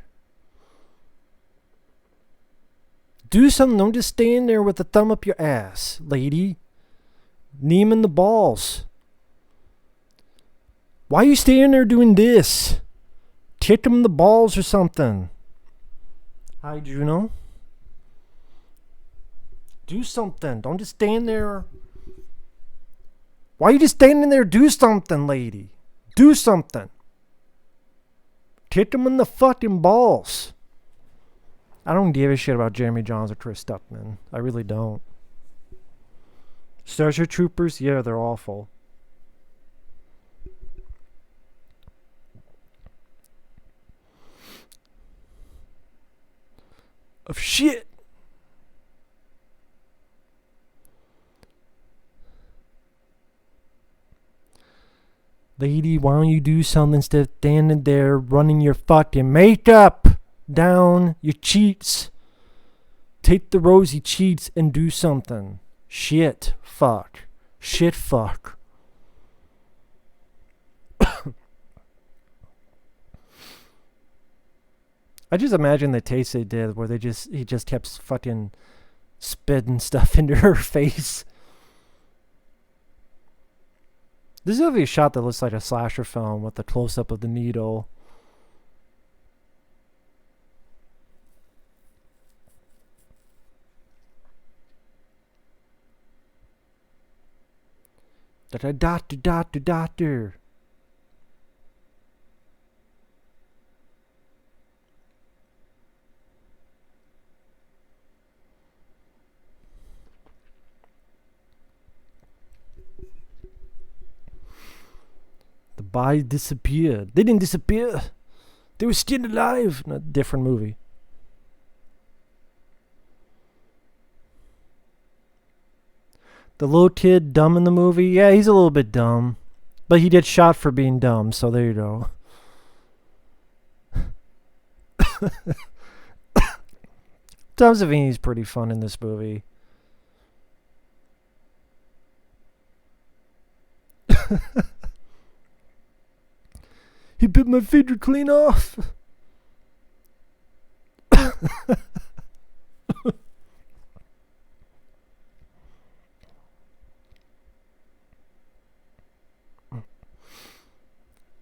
Do something. Don't just stand there with a thumb up your ass, lady. Knee him in the balls. Why are you standing there doing this? Kick him in the balls or something. Hi, Juno. Do something. Don't just stand there. Why are you just standing there? Do something, lady. Do something. Kick him in the fucking balls. I don't give a shit about Jeremy Jahns or Chris Stuckman. I really don't. Starship Troopers, yeah, they're awful. Of shit. Lady, why don't you do something instead of standing there running your fucking makeup down your cheeks? Take the rosy cheeks and do something. Shit, fuck. Shit, fuck. I just imagine the taste they did where he just kept fucking spitting stuff into her face. This is a shot that looks like a slasher film with a close-up of the needle. Doctor. The bodies disappeared. They didn't disappear. They were still alive. In a different movie. The little kid dumb in the movie? Yeah, he's a little bit dumb. But he gets shot for being dumb, so there you go. Tom Savini's pretty fun in this movie. He bit my finger clean off.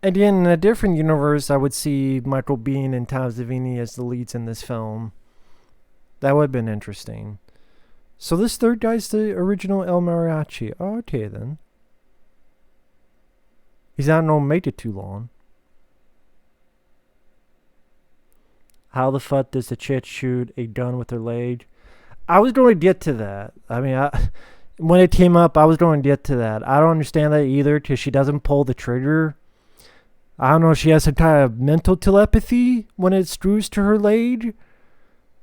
Again, in a different universe, I would see Michael Biehn and Tom Savini as the leads in this film. That would have been interesting. So this third guy's the original El Mariachi. Oh, okay, then. He's not gonna make it too long. How the fuck does the chick shoot a gun with her leg? I was going to get to that. I mean, When it came up, I was going to get to that. I don't understand that either because she doesn't pull the trigger. I don't know if she has some kind of mental telepathy when it screws to her leg.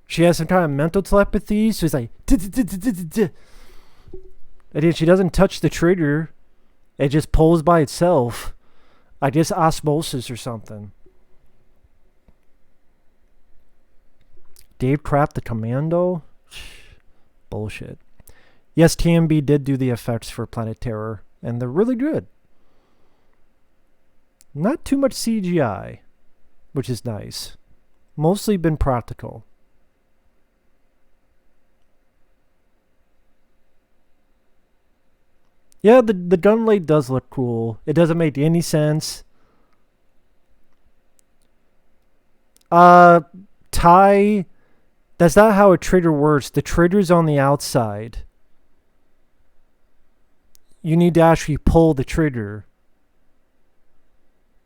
She has some kind of mental telepathy, so it's like, and then she doesn't touch the trigger. It just pulls by itself. I guess osmosis or something. Dave Kraft, the Commando? Bullshit. Yes, TMB did do the effects for Planet Terror, and they're really good. Not too much CGI, which is nice. Mostly been practical. Yeah, the gun blade does look cool. It doesn't make any sense. Ty, that's not how a trigger works. The trigger's on the outside. You need to actually pull the trigger.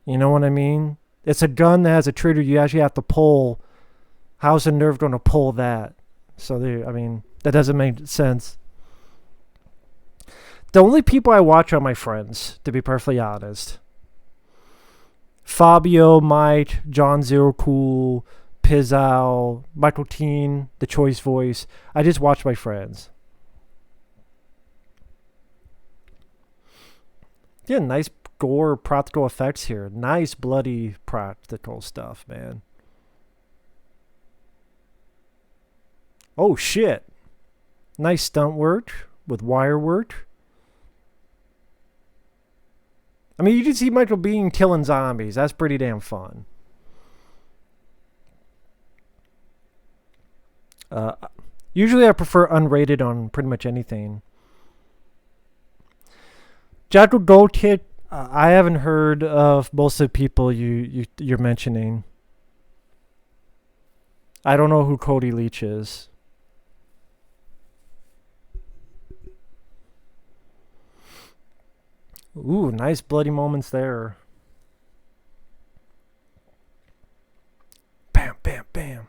You know what I mean? It's a gun that has a trigger you actually have to pull. How's a nerve going to pull that? So, that doesn't make sense. The only people I watch are my friends, to be perfectly honest. Fabio, Mike, John Zero Cool, Pizzal, Michael Teen, the Choice Voice. I just watch my friends. Yeah, nice gore practical effects here. Nice bloody practical stuff, man. Oh shit. Nice stunt work with wire work. I mean, you can see Michael Biehn killing zombies. That's pretty damn fun. Usually I prefer unrated on pretty much anything. Jackal Gold Kit, I haven't heard of most of the people you're mentioning. I don't know who Cody Leach is. Ooh, nice bloody moments there. Bam, bam, bam.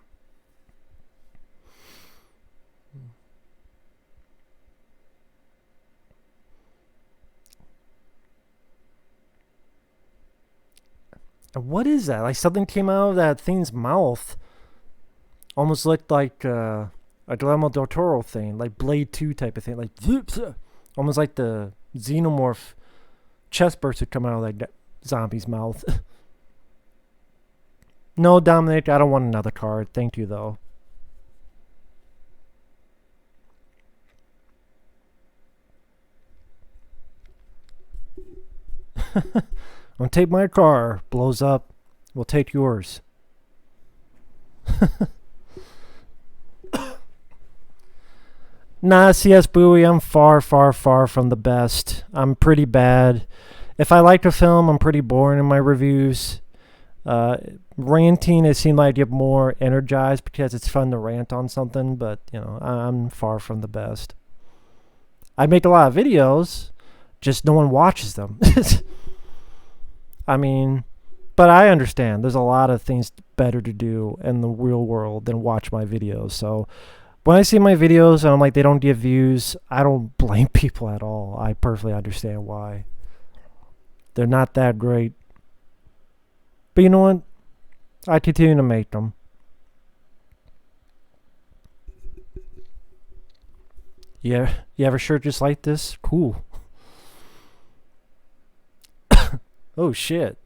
What is that? Like something came out of that thing's mouth. Almost looked like a Guillermo del Toro thing, like Blade 2 type of thing. Like almost like the xenomorph chest burst would come out of that zombie's mouth. No, Dominic, I don't want another card. Thank you, though. Don't take my car. Blows up. We'll take yours. Nah, CS Bowie, I'm far, far, far from the best. I'm pretty bad. If I like a film, I'm pretty boring in my reviews. Ranting, it seemed like I get more energized because it's fun to rant on something, but, I'm far from the best. I make a lot of videos, just no one watches them. I mean, but I understand. There's a lot of things better to do in the real world than watch my videos. So when I see my videos and I'm like, they don't get views, I don't blame people at all. I perfectly understand why. They're not that great. But you know what? I continue to make them. Yeah, you have a shirt just like this? Cool. Oh shit.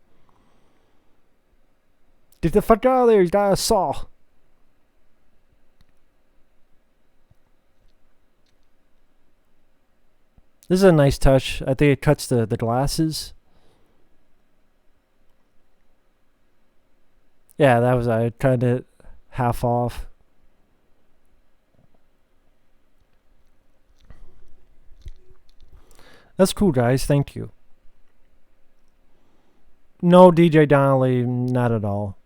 Get the fuck out of there, he's got a saw. This is a nice touch. I think it cuts the glasses. Yeah, that was, I cut it half off. That's cool, guys. Thank you. No, DJ Donnelly, not at all.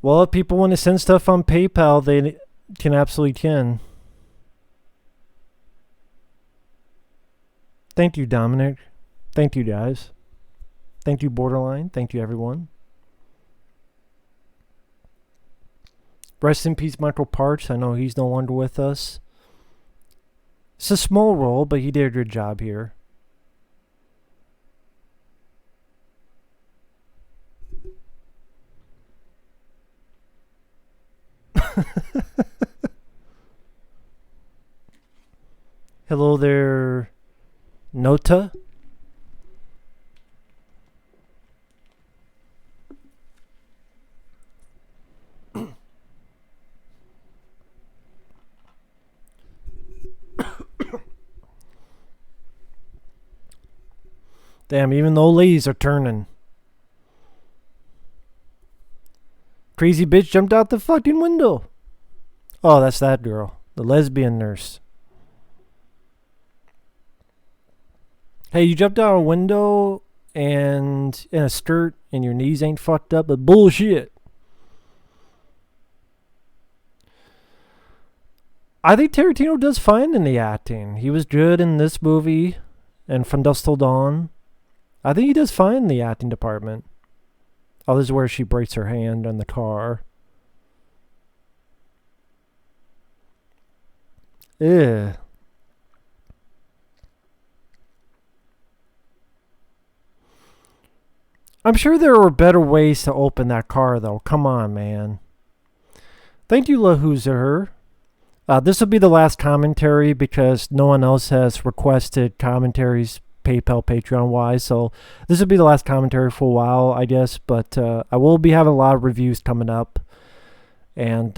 Well, if people want to send stuff on PayPal, they absolutely can. Thank you, Dominic. Thank you, guys. Thank you, Borderline. Thank you, everyone. Rest in peace, Michael Parks. I know he's no longer with us. It's a small role, but he did a good job here. Hello there, Nota. Damn, even the old ladies are turning. Crazy bitch jumped out the fucking window. Oh, that's that girl. The lesbian nurse. Hey, you jumped out a window and in a skirt and your knees ain't fucked up, but bullshit. I think Tarantino does fine in the acting. He was good in this movie and From Dusk Till Dawn. I think he does fine in the acting department. Oh, this is where she breaks her hand on the car. Ew. I'm sure there were better ways to open that car, though. Come on, man. Thank you, Lahuzer. This will be the last commentary because no one else has requested commentaries PayPal, Patreon-wise. So this will be the last commentary for a while, I guess. But I will be having a lot of reviews coming up. And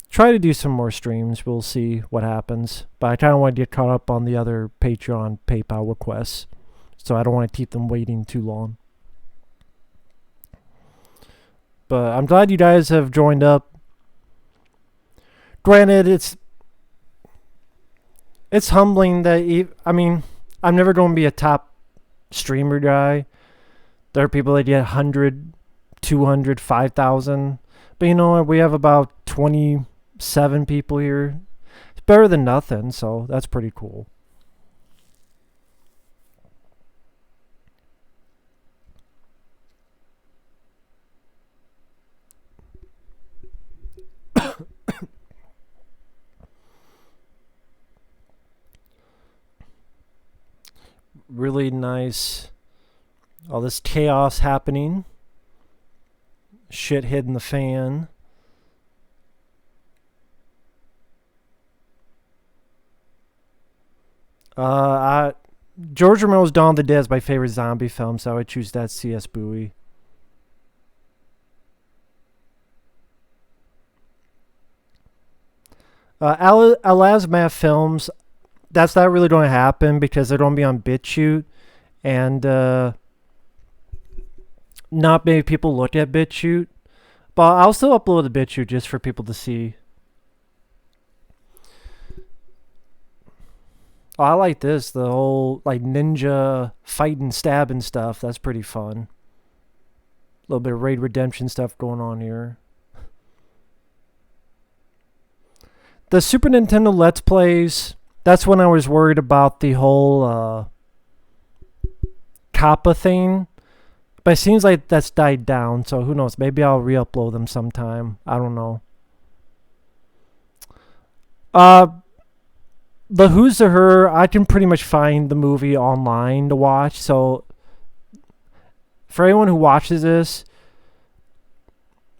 try to do some more streams. We'll see what happens. But I kind of want to get caught up on the other Patreon, PayPal requests. So I don't want to keep them waiting too long. But I'm glad you guys have joined up. Granted, it's humbling that I'm never going to be a top streamer guy. There are people that get 100, 200, 5,000. But you know what? We have about 27 people here. It's better than nothing, so that's pretty cool. Really nice. All this chaos happening. Shit hitting the fan. George Romero's Dawn of the Dead is my favorite zombie film, so I would choose that. C.S. Bowie. Alasmath Films, that's not really going to happen because they're going to be on BitChute, and not many people look at BitChute. But I'll still upload the BitChute just for people to see. Oh, I like this, the whole like ninja fighting, stabbing stuff. That's pretty fun. A little bit of Raid Redemption stuff going on here. The Super Nintendo Let's Plays, that's when I was worried about the whole Kappa thing. But it seems like that's died down, so who knows? Maybe I'll re-upload them sometime. I don't know. The Who's the Her, I can pretty much find the movie online to watch. So for anyone who watches this,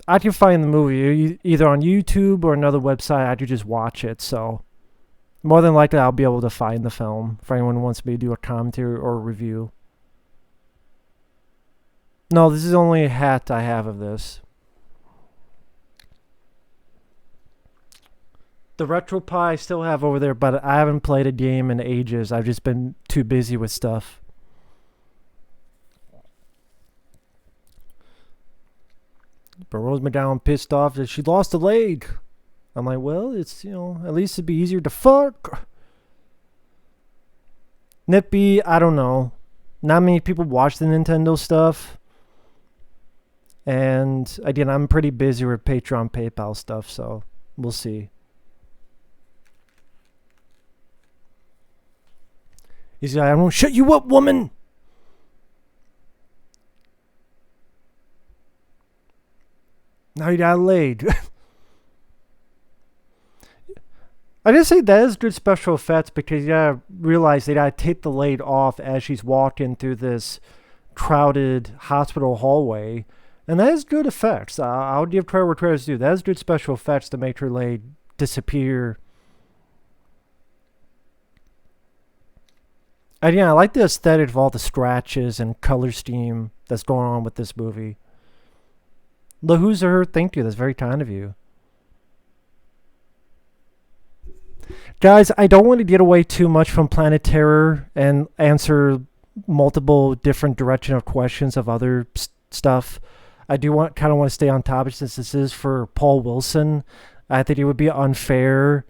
I can find the movie either on YouTube or another website. I could just watch it. So more than likely, I'll be able to find the film for anyone who wants me to do a commentary or a review. No, this is only a hat I have of this. The RetroPie I still have over there, but I haven't played a game in ages. I've just been too busy with stuff. But Rose McGowan pissed off that she lost a leg. I'm like, well, it's, at least it'd be easier to fuck. Nippy, I don't know. Not many people watch the Nintendo stuff. And again, I'm pretty busy with Patreon, PayPal stuff, so we'll see. He's like, I'm gonna shut you up, woman. Now you got laid. I did say that is good special effects because you gotta realize they gotta take the light off as she's walking through this crowded hospital hallway. And that is good effects. I'll give credit where credit's due. That is good special effects to make her leg disappear. And yeah, I like the aesthetic of all the scratches and color scheme that's going on with this movie. The who's her, thank you. That's very kind of you. Guys, I don't want to get away too much from Planet Terror and answer multiple different direction of questions of other stuff. I do kind of want to stay on topic since this is for Paul Wilson. I think it would be unfair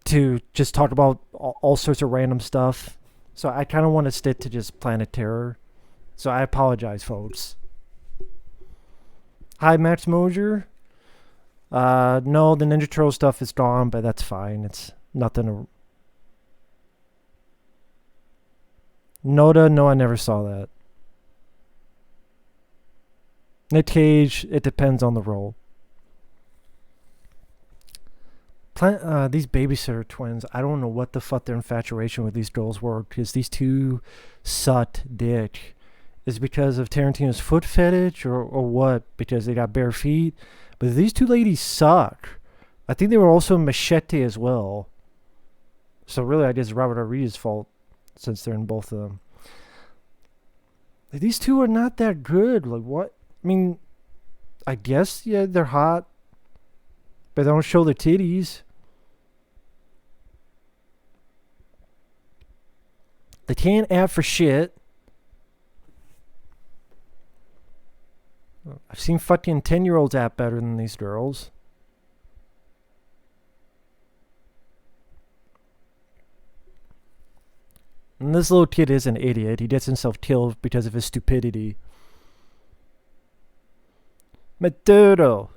to just talk about all sorts of random stuff. So I kind of want to stick to just Planet Terror. So I apologize, folks. Hi, Max Mosier. No, the Ninja Turtle stuff is gone, but that's fine. It's nothing to... Noda, no, I never saw that. Nick Cage, it depends on the role. These babysitter twins, I don't know what the fuck their infatuation with these girls were, because these two sucked dick. Is it because of Tarantino's foot fetish or what? Because they got bare feet? But these two ladies suck. I think they were also Machete as well. So really, I guess it's Robert Rodriguez's fault since they're in both of them. These two are not that good. Like, what? I mean, I guess, yeah, they're hot. But they don't show their titties. They can't act for shit. I've seen fucking 10-year-olds act better than these girls. And this little kid is an idiot. He gets himself killed because of his stupidity. Maduro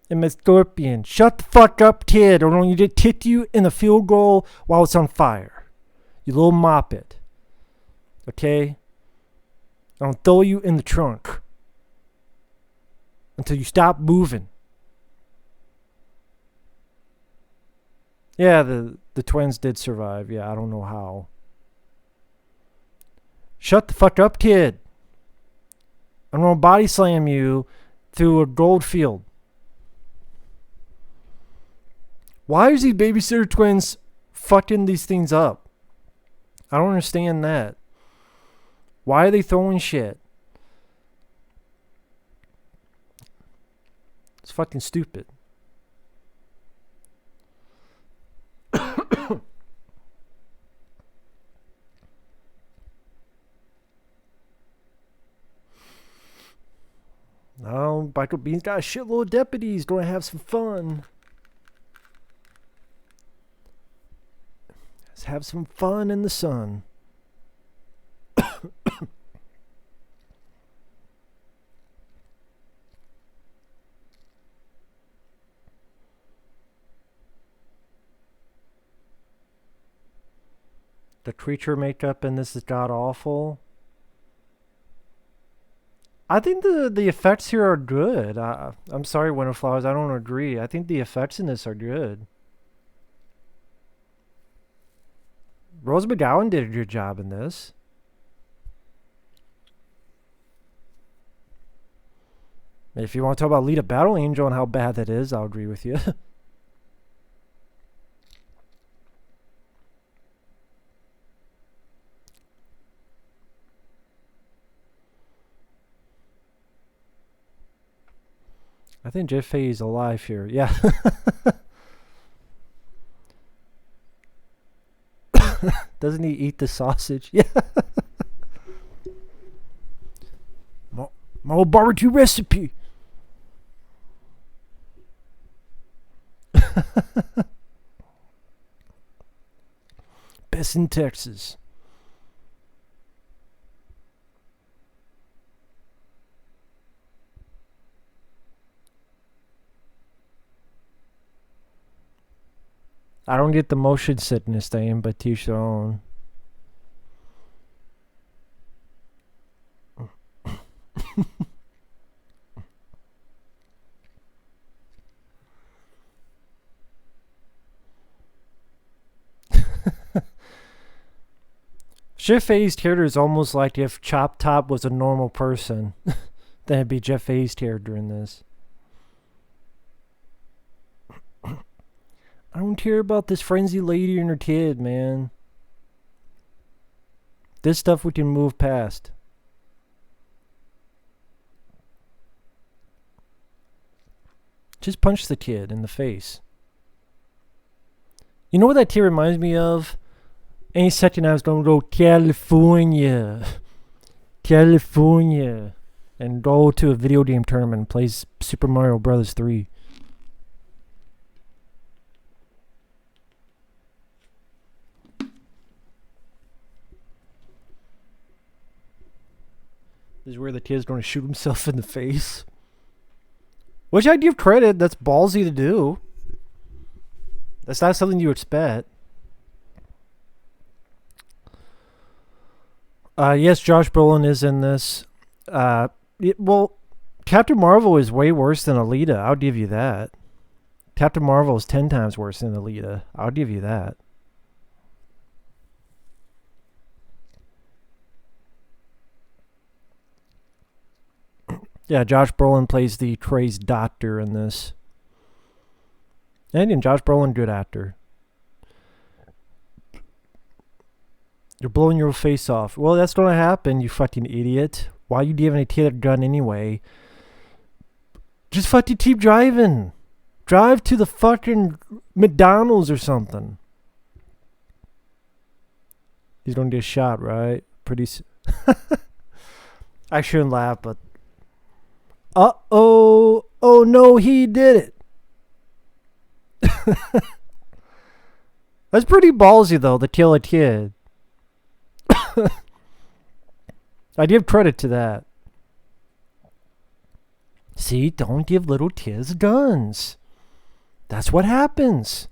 and Miss Scorpion, shut the fuck up, kid, or I'm going to kick you in the field goal while it's on fire. You little moppet. Okay? I'll throw you in the trunk until you stop moving. Yeah, the twins did survive. Yeah, I don't know how. Shut the fuck up, kid. I'm gonna body slam you through a gold field. Why is these babysitter twins fucking these things up? I don't understand that. Why are they throwing shit? It's fucking stupid. No, Michael Bean's got a shitload of deputies. Going to have some fun. Let's have some fun in the sun. The creature makeup in this is god awful. I think the effects here are good. I'm sorry, Winterflowers, I don't agree. I think the effects in this are good. Rose McGowan did a good job in this. If you want to talk about Lita Battle Angel and how bad that is, I'll agree with you. I think Jeff Fahey's alive here. Yeah. Doesn't he eat the sausage? Yeah. My old barbecue recipe. Best in Texas. I don't get the motion sickness thing, but teach their own. Jeff A's character is almost like if Chop Top was a normal person. Then it'd be Jeff A's character in this. I don't care about this frenzy lady and her kid, man. This stuff we can move past. Just punch the kid in the face. You know what that kid reminds me of? Any second I was going to go California. California. And go to a video game tournament and play Super Mario Bros. 3. This is where the kid's going to shoot himself in the face. Which I give credit, that's ballsy to do. That's not something you expect. Yes, Josh Brolin is in this. Well, Captain Marvel is way worse than Alita. I'll give you that. Captain Marvel is 10 times worse than Alita. I'll give you that. Yeah, Josh Brolin plays the crazed doctor in this. And Josh Brolin, good actor. You're blowing your face off. Well, that's gonna happen, you fucking idiot. Why are you giving a kid a gun anyway? Just fucking keep driving. Drive to the fucking McDonald's or something. He's gonna get shot, right? I shouldn't laugh, but... Uh-oh. Oh, no, he did it. That's pretty ballsy, though, to kill a kid. I give credit to that. See, don't give little kids guns. That's what happens.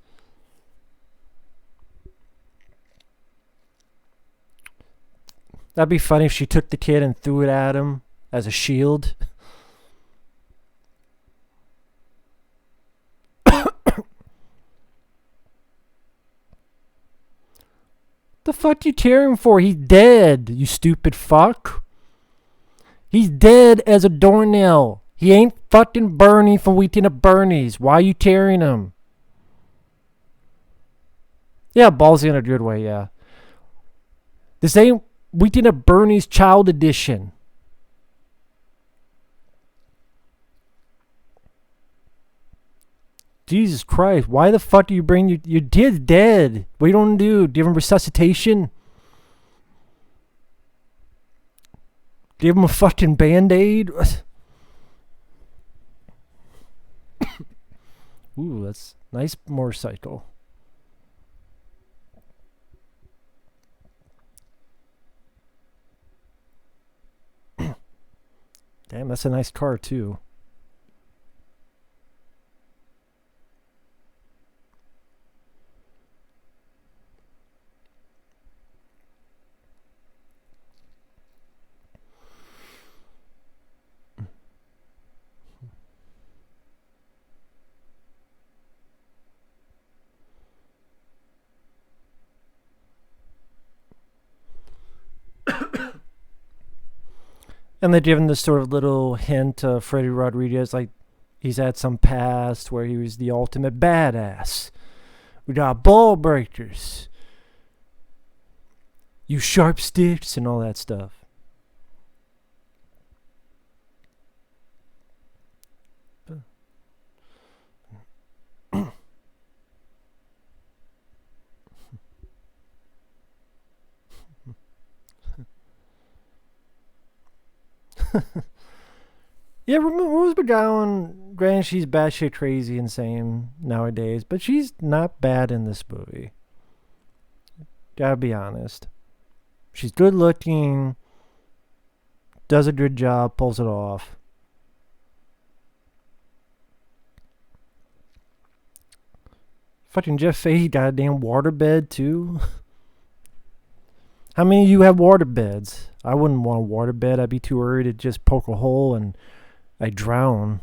That'd be funny if she took the kid and threw it at him as a shield. The fuck you tearing for? He's dead, you stupid fuck. He's dead as a doornail. He ain't fucking Bernie from Weekend at Bernie's. Why are you tearing him? Yeah, ballsy in a good way, yeah. This ain't Weekend at Bernie's Child Edition. Jesus Christ, why the fuck do you bring your kid's dead? What are you gonna do? Give him resuscitation? Give him a fucking band-aid? Ooh, that's nice motorcycle. Damn, that's a nice car too. And they're given this sort of little hint of Freddy Rodriguez, like he's had some past where he was the ultimate badass. We got ball breakers, you sharp sticks, and all that stuff. Yeah, Rose McGowan, granted, she's batshit crazy insane nowadays, but she's not bad in this movie. Gotta be honest. She's good looking, does a good job, pulls it off. Fucking Jeff Fahey got a damn waterbed too. How many of you have waterbeds? I wouldn't want a waterbed. I'd be too worried to just poke a hole and I'd drown.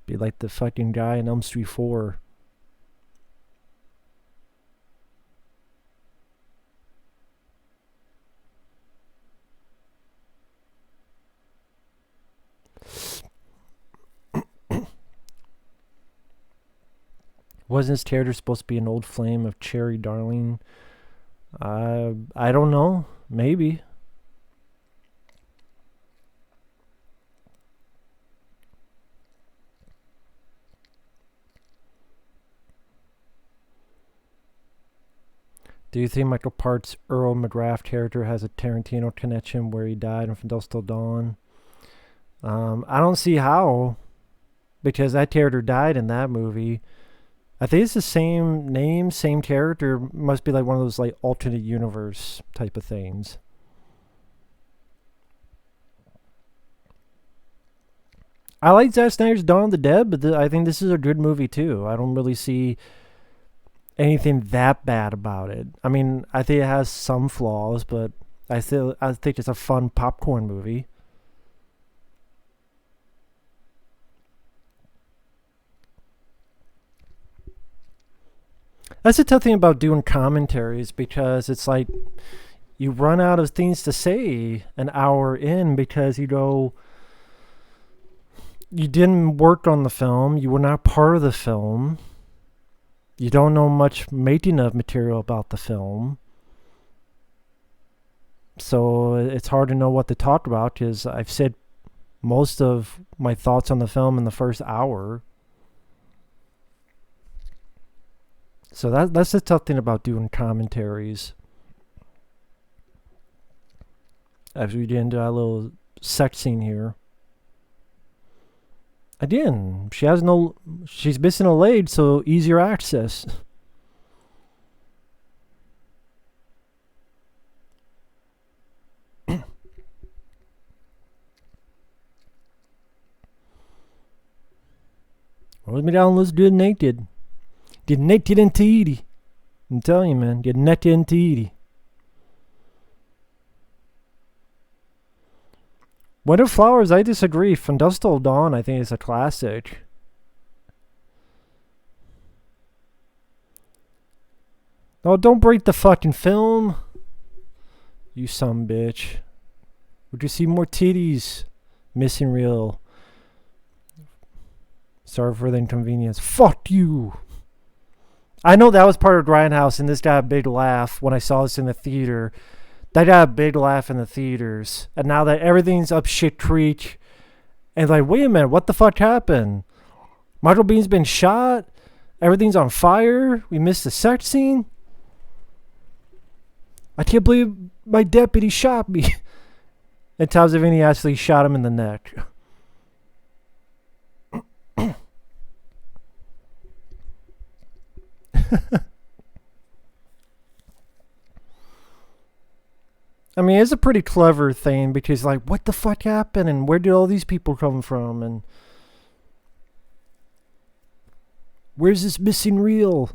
Be like the fucking guy in Elm Street 4. Wasn't his character supposed to be an old flame of Cherry Darling? I don't know. Maybe. Do you think Michael Park's Earl McGrath character has a Tarantino connection where he died in From Dusk Till Dawn? I don't see how, because that character died in that movie. I think it's the same name, same character. Must be like one of those like alternate universe type of things. I like Zack Snyder's Dawn of the Dead, but I think this is a good movie too. I don't really see anything that bad about it. I mean, I think it has some flaws, but I think it's a fun popcorn movie. That's the tough thing about doing commentaries, because it's like you run out of things to say an hour in, because you didn't work on the film, you were not part of the film, you don't know much making of material about the film, so it's hard to know what to talk about, because I've said most of my thoughts on the film in the first hour. So that's the tough thing about doing commentaries. As we get into our little sex scene here. Again, she's missing a leg, so easier access. Hold me down, let's do it naked. Get naked and teedy. I'm telling you, man, get naked and teedy. Winter Flowers, I disagree. From Dusk Till Dawn, I think is a classic. Oh, don't break the fucking film. You son bitch. Would you see more titties? Missing reel. Sorry for the inconvenience. Fuck you. I know that was part of Grindhouse, and this got a big laugh when I saw this in the theater. That got a big laugh in the theaters. And now that everything's up shit creek, and like, wait a minute, what the fuck happened? Michael Bean's been shot? Everything's on fire? We missed the sex scene? I can't believe my deputy shot me. And Tom Savini actually shot him in the neck. I mean, it's a pretty clever thing, because like, what the fuck happened, and where did all these people come from, and where's this missing reel?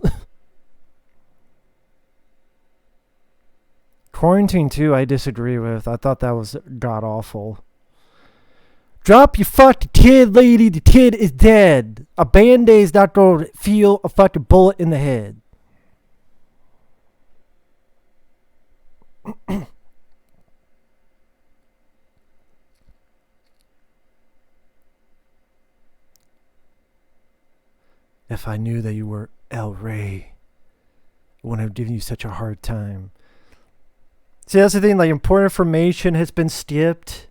Quarantine 2, I disagree with. I thought that was god awful. Drop your fucking kid, lady. The kid is dead. A band-aid's not going to feel a fucking bullet in the head. If I knew that you were El Rey, I wouldn't have given you such a hard time. See, that's the thing. Like, important information has been skipped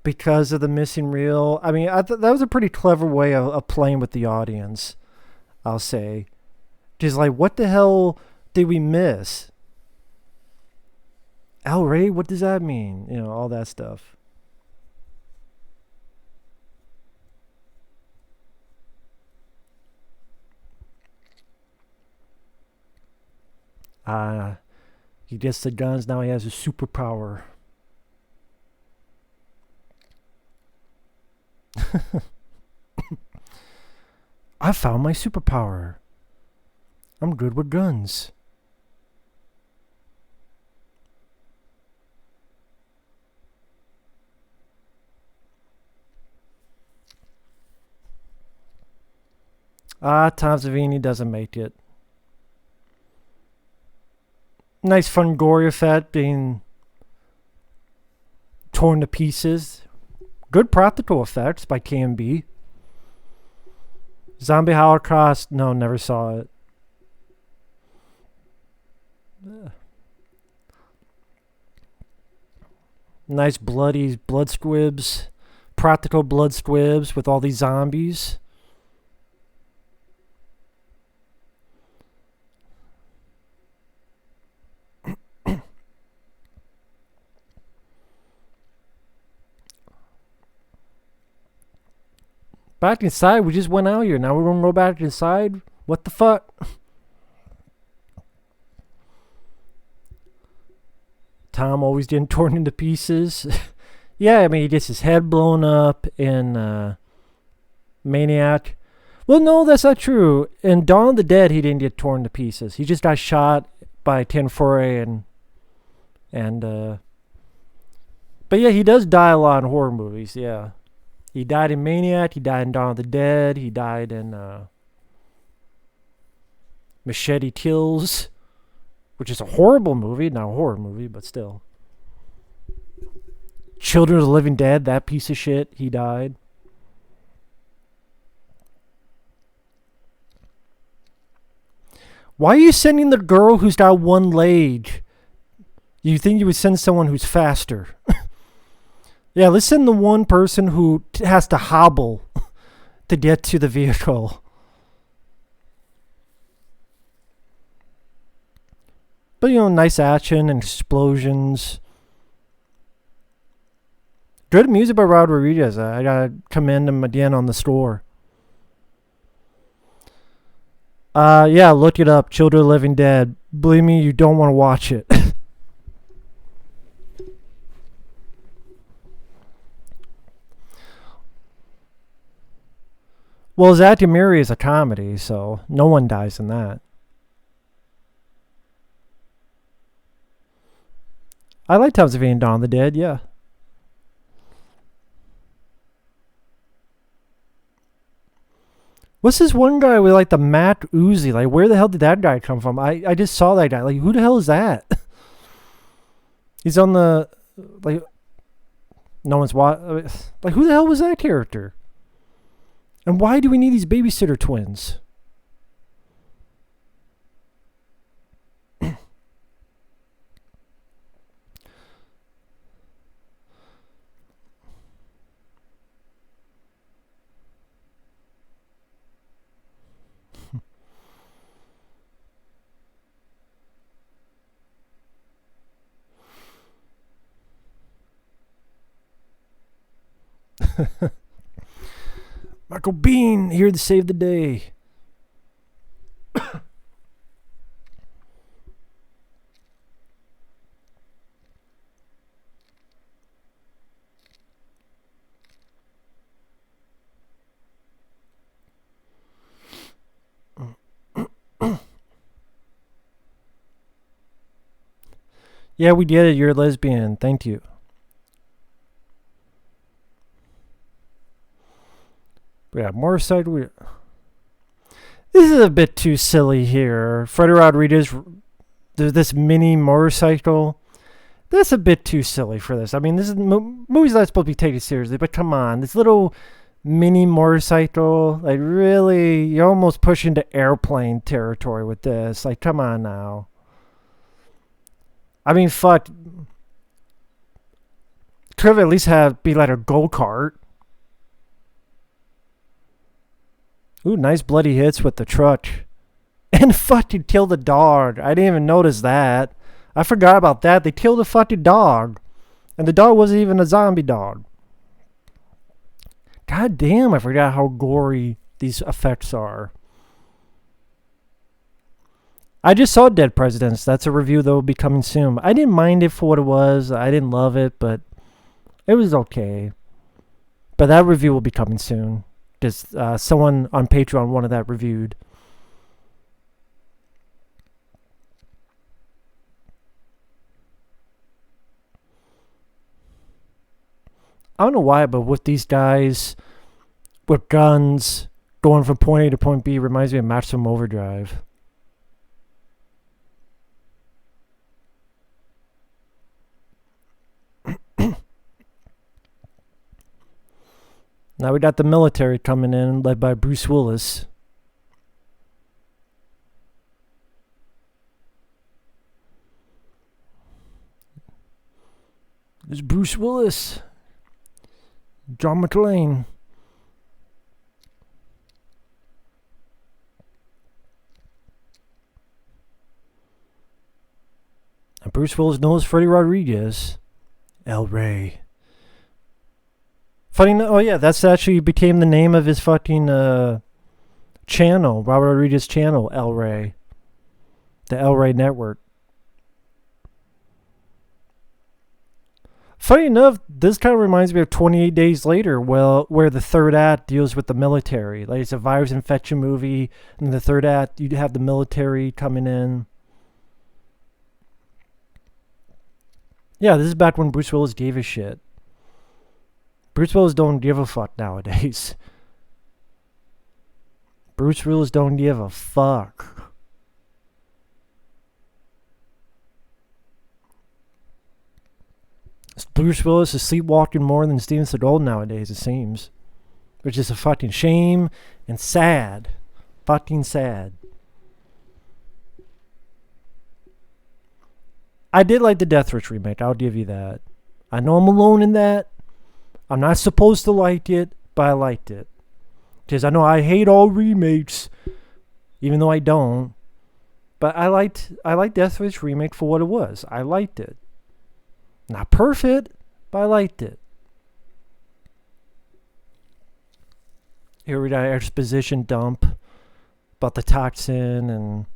because of the missing reel. I mean, I thought that was a pretty clever way of playing with the audience, I'll say. Just like, what the hell did we miss? El Rey, what does that mean? You know, all that stuff. He gets the guns, now he has a superpower. I found my superpower. I'm good with guns. Tom Savini doesn't make it. Nice fun Gore effect being torn to pieces. Good practical effects by KMB. Zombie Holocaust, no, never saw it. Nice bloody blood squibs. Practical blood squibs with all these zombies. Back inside, we just went out here. Now we're gonna go back inside? What the fuck? Tom always getting torn into pieces. Yeah, I mean, he gets his head blown up in Maniac. Well, no, that's not true. In Dawn of the Dead, he didn't get torn to pieces. He just got shot by Ten Foray but yeah, he does die a lot in horror movies, yeah. He died in Maniac, he died in Dawn of the Dead, he died in Machete Kills, which is a horrible movie, not a horror movie, but still. Children of the Living Dead, that piece of shit, he died. Why are you sending the girl who's got one leg? You think you would send someone who's faster? Yeah, let's send the one person who has to hobble to get to the vehicle. But, you know, nice action and explosions. Good music by Rod Rodriguez. I gotta commend him again on the score. Yeah, look it up. Children of the Living Dead. Believe me, you don't want to watch it. Well, Zach and Miri is a comedy, so no one dies in that. I like Tom Savini and Dawn of the Dead, yeah. What's this one guy with like the Matt Uzi? Like, where the hell did that guy come from? I just saw that guy. Like, who the hell is that? He's on the, like, no one's like, who the hell was that character? And why do we need these babysitter twins? Michael Bean here to save the day. Yeah, we did it. You're a lesbian. Thank you. Yeah, motorcycle. This is a bit too silly here. Freddie Rodriguez, there's this mini motorcycle. That's a bit too silly for this. I mean, this is movies not supposed to be taken seriously, but come on, this little mini motorcycle, like really, you're almost pushing to airplane territory with this. Like, come on now. I mean, fuck. Could at least be like a go-kart. Ooh, nice bloody hits with the truck. And fucking kill the dog. I didn't even notice that. I forgot about that. They killed the fucking dog. And the dog wasn't even a zombie dog. God damn, I forgot how gory these effects are. I just saw Dead Presidents. That's a review that will be coming soon. I didn't mind it for what it was. I didn't love it, but it was okay. But that review will be coming soon. Because someone on Patreon wanted that reviewed. I don't know why, but with these guys with guns going from point A to point B reminds me of Maximum Overdrive. Now we got the military coming in, led by Bruce Willis. It's Bruce Willis. John McClane. And Bruce Willis knows Freddy Rodriguez. El Rey. Funny, oh yeah, that's actually became the name of his fucking channel, Robert Rodriguez channel, El Rey. The El Rey Network. Funny enough, this kind of reminds me of 28 Days Later, where the third act deals with the military. Like, it's a virus infection movie, and in the third act, you have the military coming in. Yeah, this is back when Bruce Willis gave a shit. Bruce Willis don't give a fuck nowadays. Bruce Willis don't give a fuck. Bruce Willis is sleepwalking more than Steven Seagal nowadays, it seems. Which is a fucking shame and sad. Fucking sad. I did like the Death Wish remake, I'll give you that. I know I'm alone in that. I'm not supposed to like it, but I liked it. Because I know I hate all remakes, even though I don't. But I liked Death Wish remake for what it was. I liked it. Not perfect, but I liked it. Here we got an exposition dump about the toxin and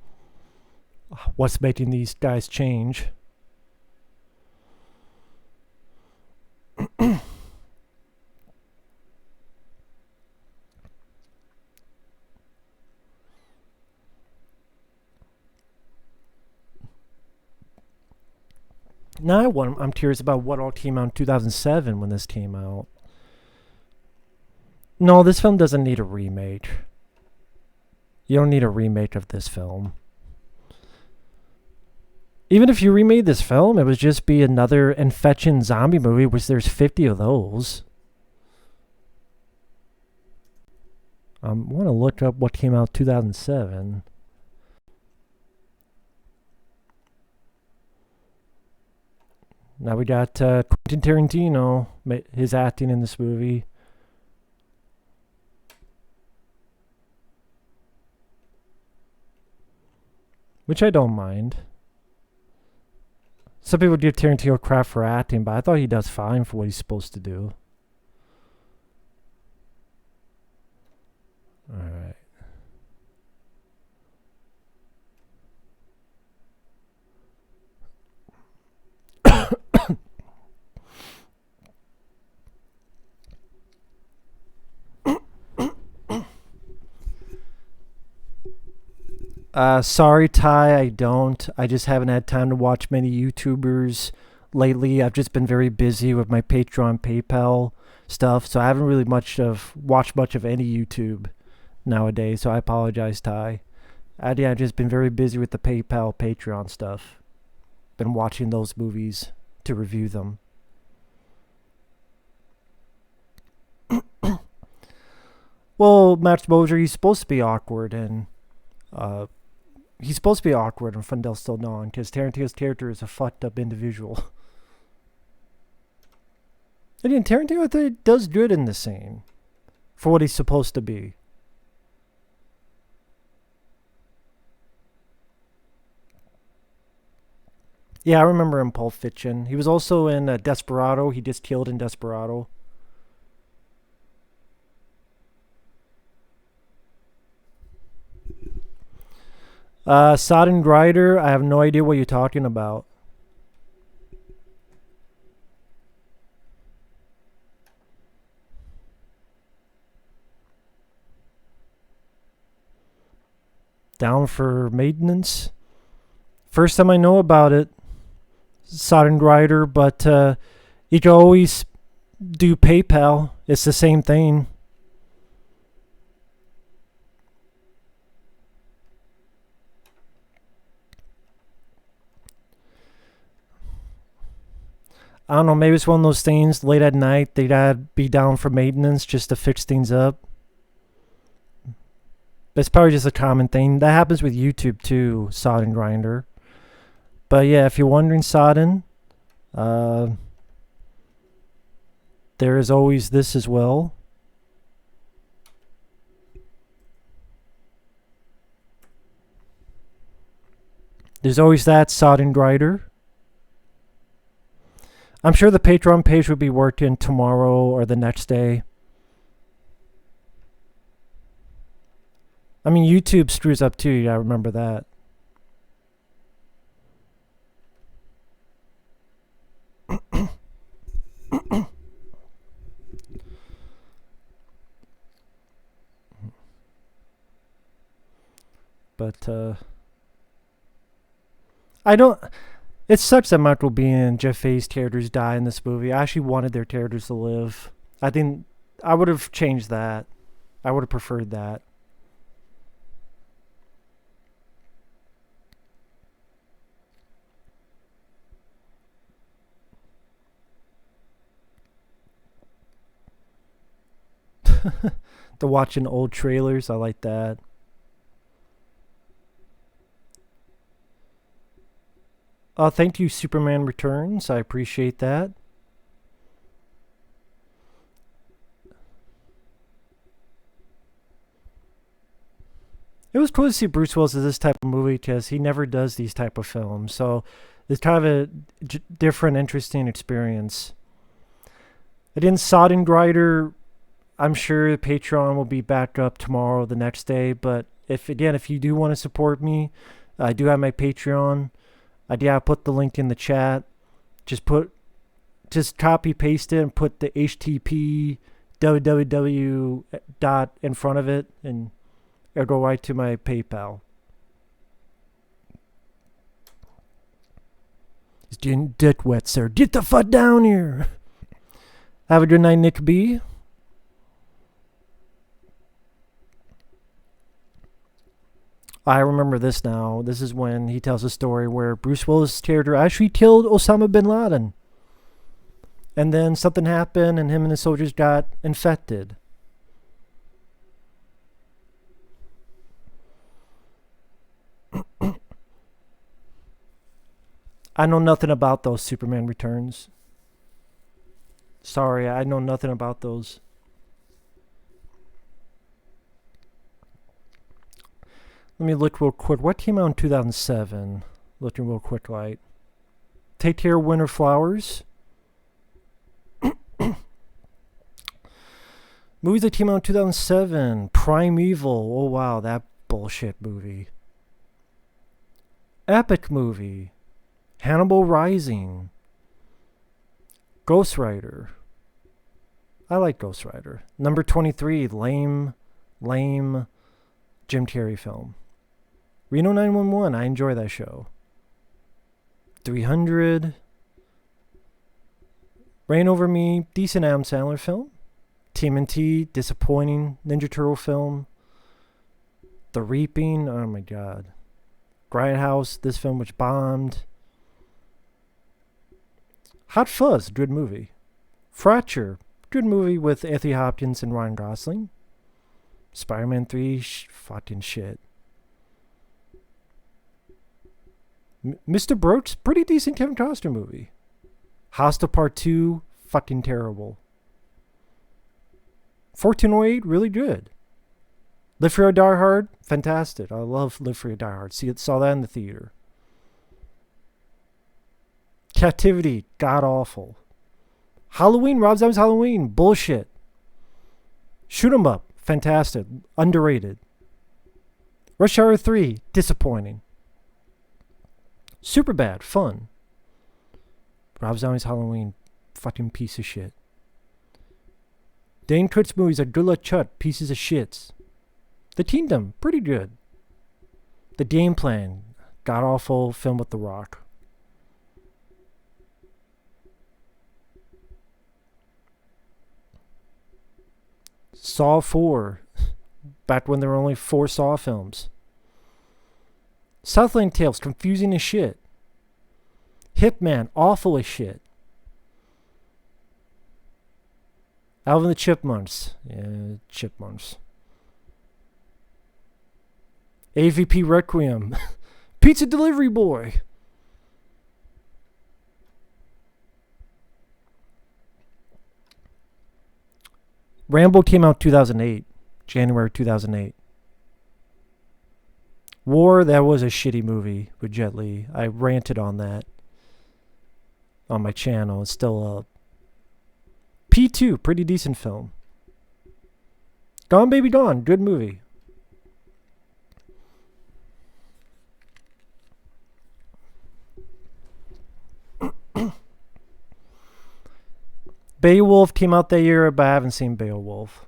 what's making these guys change. Now I'm curious about what all came out in 2007 when this came out. No, this film doesn't need a remake. You don't need a remake of this film. Even if you remade this film, it would just be another infection zombie movie, which there's 50 of those. I want to look up what came out 2007. Now we got Quentin Tarantino, his acting in this movie. Which I don't mind. Some people give Tarantino crap for acting, but I thought he does fine for what he's supposed to do. Alright. Sorry, Ty, I don't. I just haven't had time to watch many YouTubers lately. I've just been very busy with my Patreon, PayPal stuff, so I haven't really watched much of any YouTube nowadays, so I apologize, Ty. I've just been very busy with the PayPal, Patreon stuff. Been watching those movies to review them. Well, Max Mosier, he's supposed to be awkward, and he's supposed to be awkward in From Dusk Till Dawn because Tarantino's character is a fucked up individual. And again, Tarantino, I think, does good in this scene for what he's supposed to be. Yeah, I remember him, Pulp Fiction. He was also in Desperado. He just killed in Desperado. Sodden Grider, I have no idea what you're talking about. Down for maintenance. First time I know about it, Sodden Grider, but you can always do PayPal. It's the same thing. I don't know, maybe it's one of those things late at night they gotta be down for maintenance just to fix things up. It's probably just a common thing. That happens with YouTube too, Sodden Grinder. But yeah, if you're wondering, Sodden, There is always this as well. There's always that Sodden Grider. I'm sure the Patreon page will be working tomorrow or the next day. I mean, YouTube screws up too. You gotta remember that. But I don't. It sucks that Michael Biehn and Jeff Fahey's characters die in this movie. I actually wanted their characters to live. I think I would have changed that. I would have preferred that. The watching old trailers, I like that. Thank you, Superman Returns. I appreciate that. It was cool to see Bruce Willis in this type of movie because he never does these type of films. So it's kind of a different, interesting experience. Again, Sodden Grider, I'm sure the Patreon will be back up tomorrow, the next day. But if you do want to support me, I do have my Patreon. I put the link in the chat. Just copy paste it and put the HTTP www dot in front of it, and it'll go right to my PayPal. He's doing dick wet, sir. Get the fuck down here. Have a good night, Nick B. I remember this now. This is when he tells a story where Bruce Willis' character actually killed Osama bin Laden. And then something happened and him and the soldiers got infected. I know nothing about those Superman Returns. Sorry, I know nothing about those. Let me look real quick. What came out in 2007? Looking real quick, light. Take Care, Winter Flowers. Movies that came out in 2007. Primeval. Oh, wow, that bullshit movie. Epic movie. Hannibal Rising. Ghost Rider. I like Ghost Rider. Number 23. Lame Jim Carrey film. Reno 911, I enjoy that show. 300. Rain Over Me, decent Adam Sandler film. TMNT, disappointing Ninja Turtle film. The Reaping, oh my god. Grindhouse, this film which bombed. Hot Fuzz, good movie. Fracture, good movie with Anthony Hopkins and Ryan Gosling. Spider-Man 3, fucking shit. Mr. Brooks, pretty decent Kevin Costner movie. Hostel Part 2, fucking terrible. 1408, really good. Live Free or Die Hard, fantastic. I love Live Free or Die Hard. Saw that in the theater. Captivity, god awful. Halloween, Rob Zombie's Halloween, bullshit. Shoot 'em Up, fantastic. Underrated. Rush Hour 3, disappointing. Superbad, fun. Rob Zombie's Halloween, fucking piece of shit. Dane Coates movies are Good Luck Chuck, pieces of shits. The Kingdom, pretty good. The Game Plan, god awful film with The Rock. Saw 4, back when there were only 4 Saw films. Southland Tales, confusing as shit. Hitman, awful as shit. Alvin the Chipmunks. Yeah, Chipmunks. AVP Requiem. Pizza Delivery Boy. Rambo came out 2008, January 2008. War, that was a shitty movie with Jet Li. I ranted on that on my channel. It's still up. P2, pretty decent film. Gone Baby Gone, good movie. Beowulf came out that year, but I haven't seen Beowulf.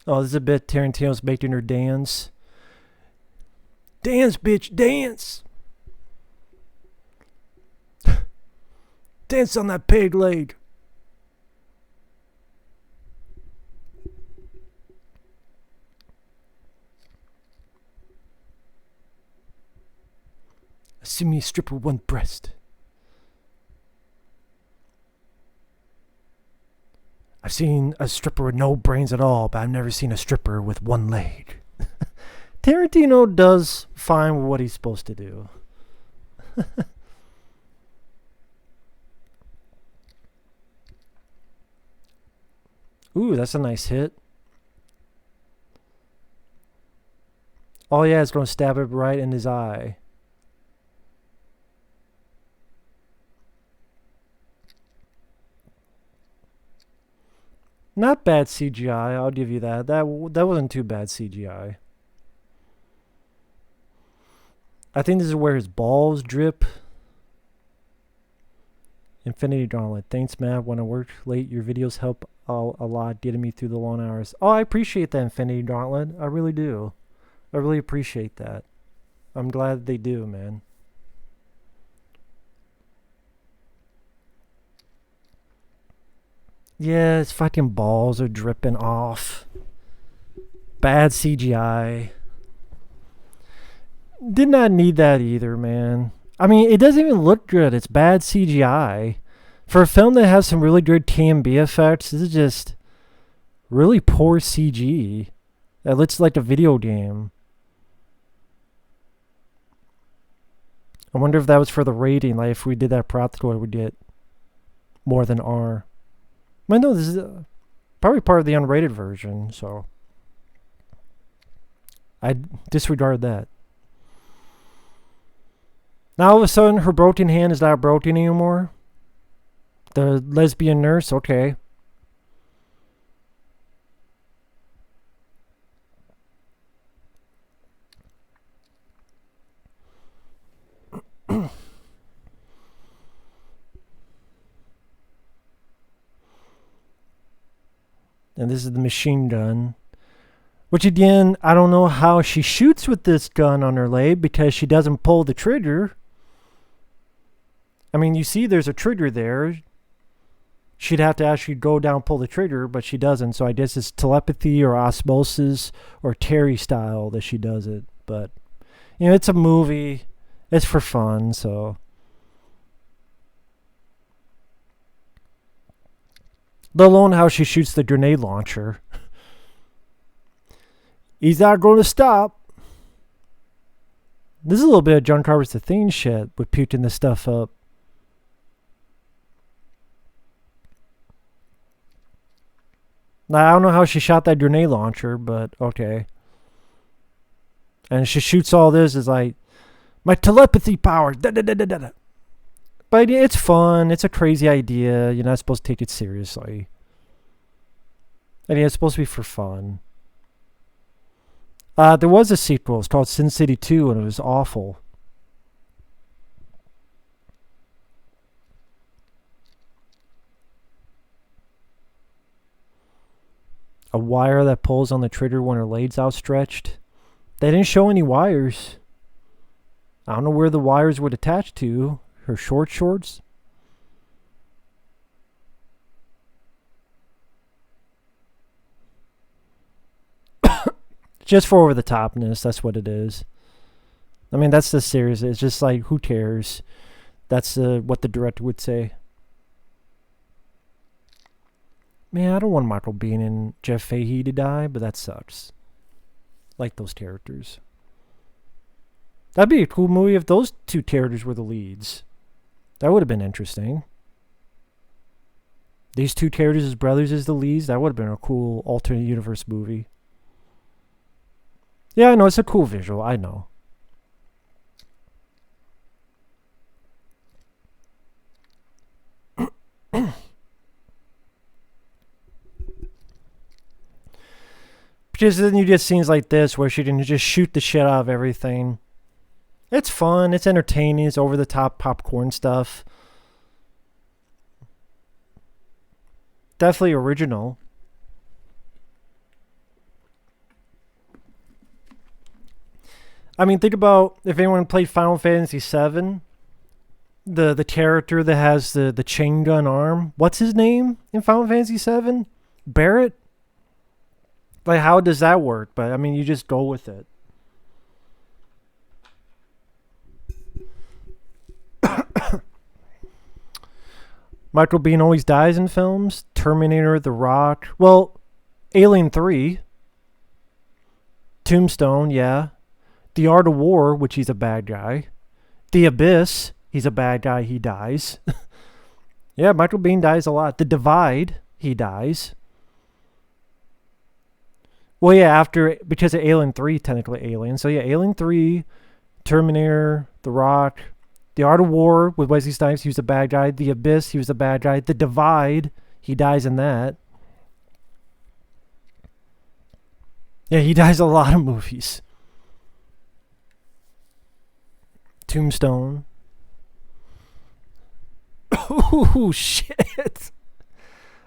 Oh, this is a bit Tarantino's making her dance. Dance, bitch, dance! Dance on that peg leg. I see me a stripper with one breast. I've seen a stripper with no brains at all, but I've never seen a stripper with one leg. Tarantino does fine with what he's supposed to do. Ooh, that's a nice hit. Oh yeah, it's going to stab it right in his eye. Not bad CGI, I'll give you that. That wasn't too bad CGI. I think this is where his balls drip. Infinity Gauntlet. Thanks, Matt. When I work late, your videos help a lot getting me through the long hours. Oh, I appreciate that, Infinity Gauntlet. I really do. I really appreciate that. I'm glad they do, man. Yeah, his fucking balls are dripping off. Bad CGI. Did not need that either, man. I mean, it doesn't even look good. It's bad CGI. For a film that has some really good TMB effects, this is just really poor CG. That looks like a video game. I wonder if that was for the rating. Like, if we did that practical, it would get more than R. I know this is probably part of the unrated version, so I disregard that. Now all of a sudden, her broken hand is not broken anymore. The lesbian nurse, okay. And this is the machine gun. Which again, I don't know how she shoots with this gun on her leg because she doesn't pull the trigger. I mean, you see there's a trigger there. She'd have to actually go down, pull the trigger, but she doesn't. So I guess it's telepathy or osmosis or Terry style that she does it. But, you know, it's a movie. It's for fun, so. Let alone how she shoots the grenade launcher. He's not going to stop. This is a little bit of John Carpenter's The Thing shit with puking this stuff up. Now, I don't know how she shot that grenade launcher, but okay. And she shoots all this as like, my telepathy power. Da, da, da, da, da. But it's fun. It's a crazy idea. You're not supposed to take it seriously. I mean, it's supposed to be for fun. There was a sequel. It's called Sin City 2, and it was awful. A wire that pulls on the trigger when her leg's outstretched. They didn't show any wires. I don't know where the wires would attach to. Her shorts? Just for over the topness, that's what it is. I mean, that's the series. It's just like, who cares? That's what the director would say. Man, I don't want Michael Biehn and Jeff Fahey to die, but that sucks. Like those characters. That'd be a cool movie if those two characters were the leads. That would have been interesting. These two characters as brothers as the leads. That would have been a cool alternate universe movie. Yeah, I know. It's a cool visual. I know. Because then you get scenes like this where she can just shoot the shit out of everything. It's fun. It's entertaining. It's over-the-top popcorn stuff. Definitely original. I mean, think about if anyone played Final Fantasy VII, the character that has the chain gun arm. What's his name in Final Fantasy VII? Barrett? Like, how does that work? But, I mean, you just go with it. Michael Biehn always dies in films. Terminator, The Rock. Well, Alien 3. Tombstone, yeah. The Art of War, which he's a bad guy. The Abyss, he's a bad guy, he dies. Yeah, Michael Biehn dies a lot. The Divide, he dies. Well, yeah, because of Alien 3, technically Alien. So, yeah, Alien 3, Terminator, The Rock, The Art of War with Wesley Snipes, he was a bad guy. The Abyss, he was a bad guy. The Divide, he dies in that. Yeah, he dies in a lot of movies. Tombstone. Oh, shit.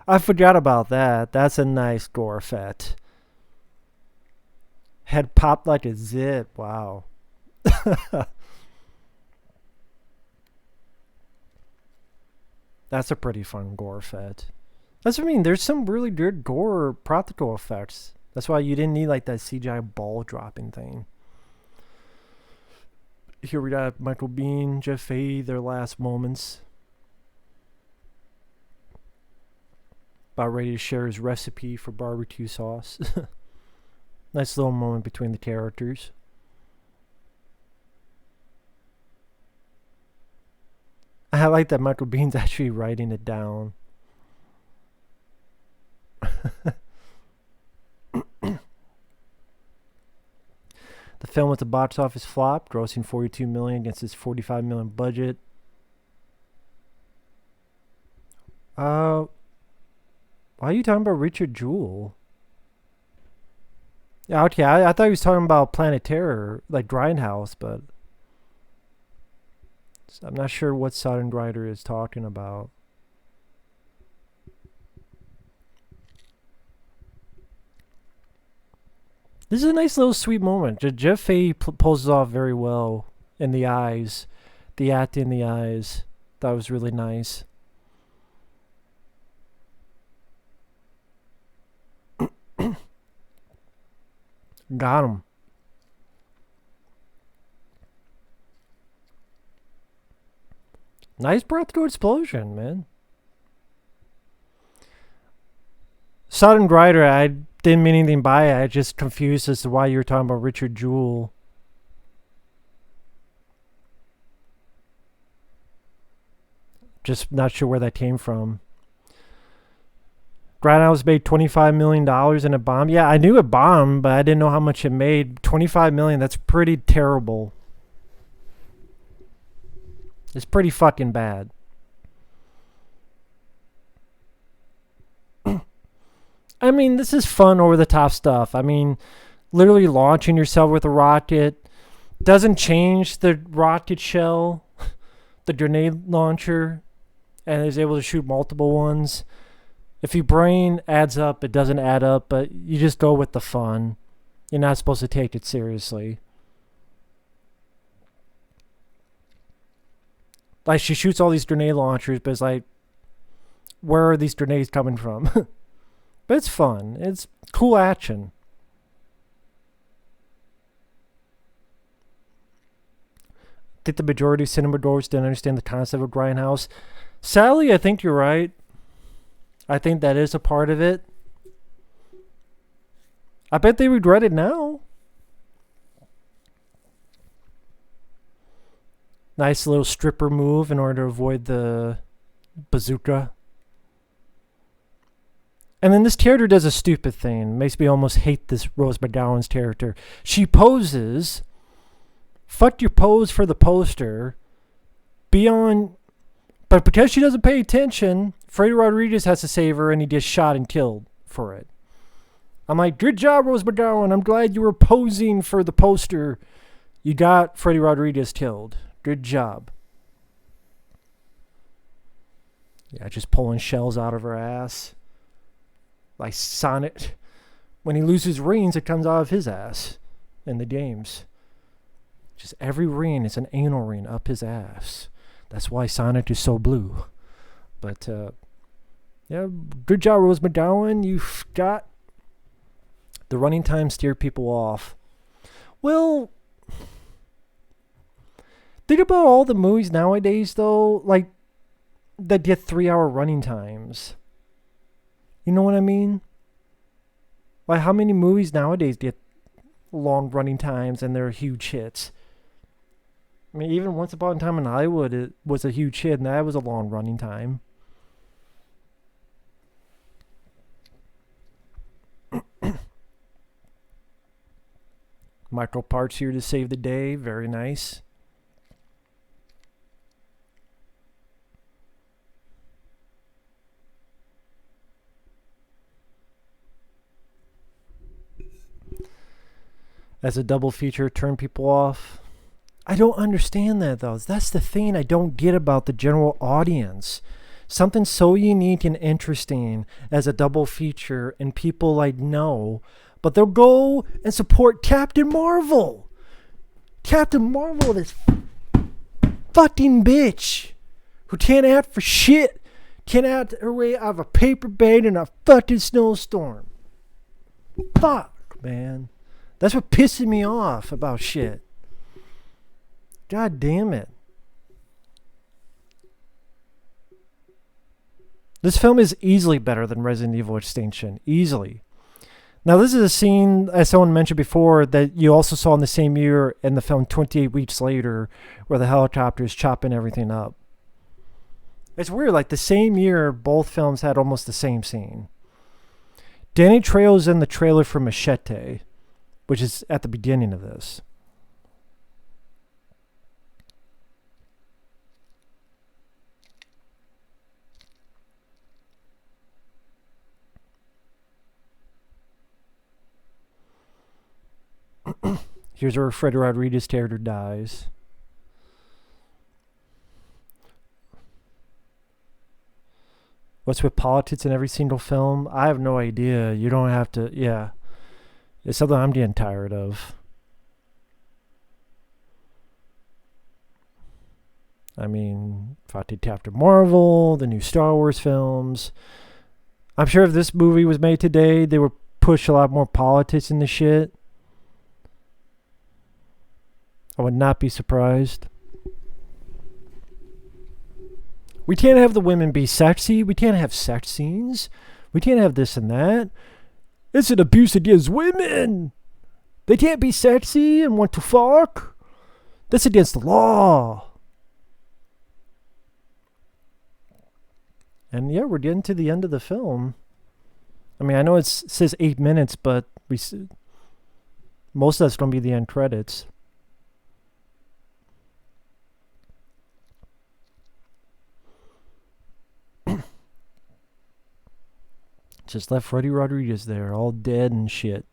I forgot about that. That's a nice gore effect. Head popped like a zip. Wow. That's a pretty fun gore effect. That's what I mean. There's some really good gore practical effects. That's why you didn't need like that CGI ball dropping thing. Here we got Michael Biehn, Jeff Fahey, their last moments. About ready to share his recipe for barbecue sauce. Nice little moment between the characters. I like that Michael Bihn's actually writing it down. The film with the box office flop, grossing $42 million against its $45 million budget. Why are you talking about Richard Jewell? Yeah, okay, I thought he was talking about Planet Terror, like Grindhouse, but I'm not sure what Southern Grider is talking about. This is a nice little sweet moment. Jeff Fahey pulls it off very well in the eyes. The acting in the eyes. That was really nice. Got him. Nice practical explosion, man. Southern Grider, I didn't mean anything by it. I just confused as to why you were talking about Richard Jewell. Just not sure where that came from. Grindhouse made $25 million and it bombed. Yeah, I knew it bombed, but I didn't know how much it made. $25 million, that's pretty terrible. It's pretty fucking bad. I mean, this is fun over-the-top stuff. I mean, literally launching yourself with a rocket doesn't change the rocket shell, the grenade launcher, and is able to shoot multiple ones. If your brain adds up, it doesn't add up, but you just go with the fun. You're not supposed to take it seriously. Like, she shoots all these grenade launchers, but it's like, where are these grenades coming from? But it's fun. It's cool action. I think the majority of cinema goers didn't understand the concept of Grindhouse. Sadly, I think you're right. I think that is a part of it. I bet they regret it now. Nice little stripper move in order to avoid the bazooka. And then this character does a stupid thing. Makes me almost hate this Rose McGowan's character. She poses. Fuck your pose for the poster. But because she doesn't pay attention, Freddy Rodriguez has to save her, and he gets shot and killed for it. I'm like, good job, Rose McGowan. I'm glad you were posing for the poster. You got Freddy Rodriguez killed. Good job. Yeah, just pulling shells out of her ass. Like Sonic. When he loses rings, it comes out of his ass in the games. Just every ring is an anal ring up his ass. That's why Sonic is so blue. But, yeah, good job, Rose McGowan. You've got the running time steer people off. Well, think about all the movies nowadays, though, like, that get 3-hour running times. You know what I mean? Like, how many movies nowadays get long running times and they're huge hits? I mean, even Once Upon a Time in Hollywood, it was a huge hit, and that was a long running time. Michael Parks here to save the day. Very nice. As a double feature, turn people off. I don't understand that, though. That's the thing I don't get about the general audience. Something so unique and interesting as a double feature, and people like know, but they'll go and support Captain Marvel. Captain Marvel, this fucking bitch who can't act for shit, can't act her way out of a paper bag in a fucking snowstorm. Fuck, man. That's what pisses me off about shit. God damn it. This film is easily better than Resident Evil Extinction. Easily. Now, this is a scene, as someone mentioned before, that you also saw in the same year in the film 28 Weeks Later, where the helicopter is chopping everything up. It's weird, like the same year, both films had almost the same scene. Danny Trejo's in the trailer for Machete, which is at the beginning of this. Here's where Freddy Rodriguez's character dies. What's with politics in every single film? I have no idea. You don't have to, yeah. It's something I'm getting tired of. I mean, if I did Captain Marvel, the new Star Wars films. I'm sure if this movie was made today, they would push a lot more politics in the shit. I would not be surprised. We can't have the women be sexy. We can't have sex scenes. We can't have this and that. It's an abuse against women. They can't be sexy and want to fuck. That's against the law. And yeah, we're getting to the end of the film. I mean, I know it says 8 minutes, but most of that's going to be the end credits. Just left Freddy Rodriguez there, all dead and shit.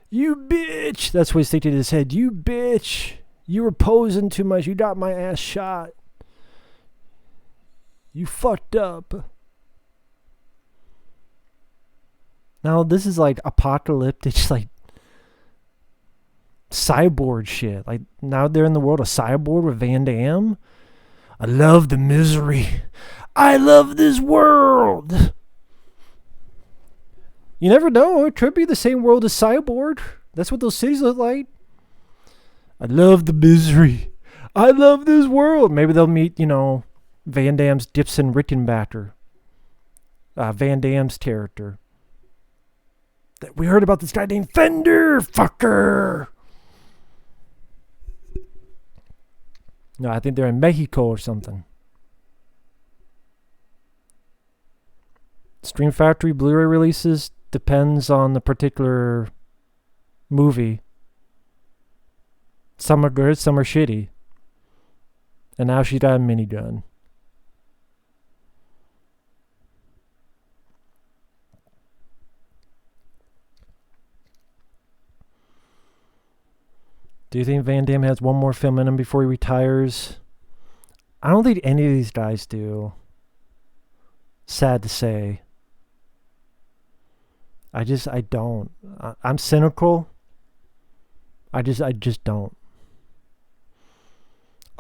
You bitch! That's what he's thinking in his head. You bitch! You were posing too much. You got my ass shot. You fucked up. Now, this is like apocalyptic, like cyborg shit. Like, now they're in the world of cyborg with Van Damme. I love the misery. I love this world. You never know. It could be the same world as Cyborg. That's what those cities look like. I love the misery. I love this world. Maybe they'll meet, Van Damme's Dipson Rickenbacker. Van Damme's character. We heard about this guy named Fender. Fucker. No, I think they're in Mexico or something. Stream Factory Blu-ray releases depends on the particular movie. Some are good, some are shitty. And now she's got a minigun. Do you think Van Damme has one more film in him before he retires? I don't think any of these guys do. Sad to say. I don't. I'm cynical. I just don't.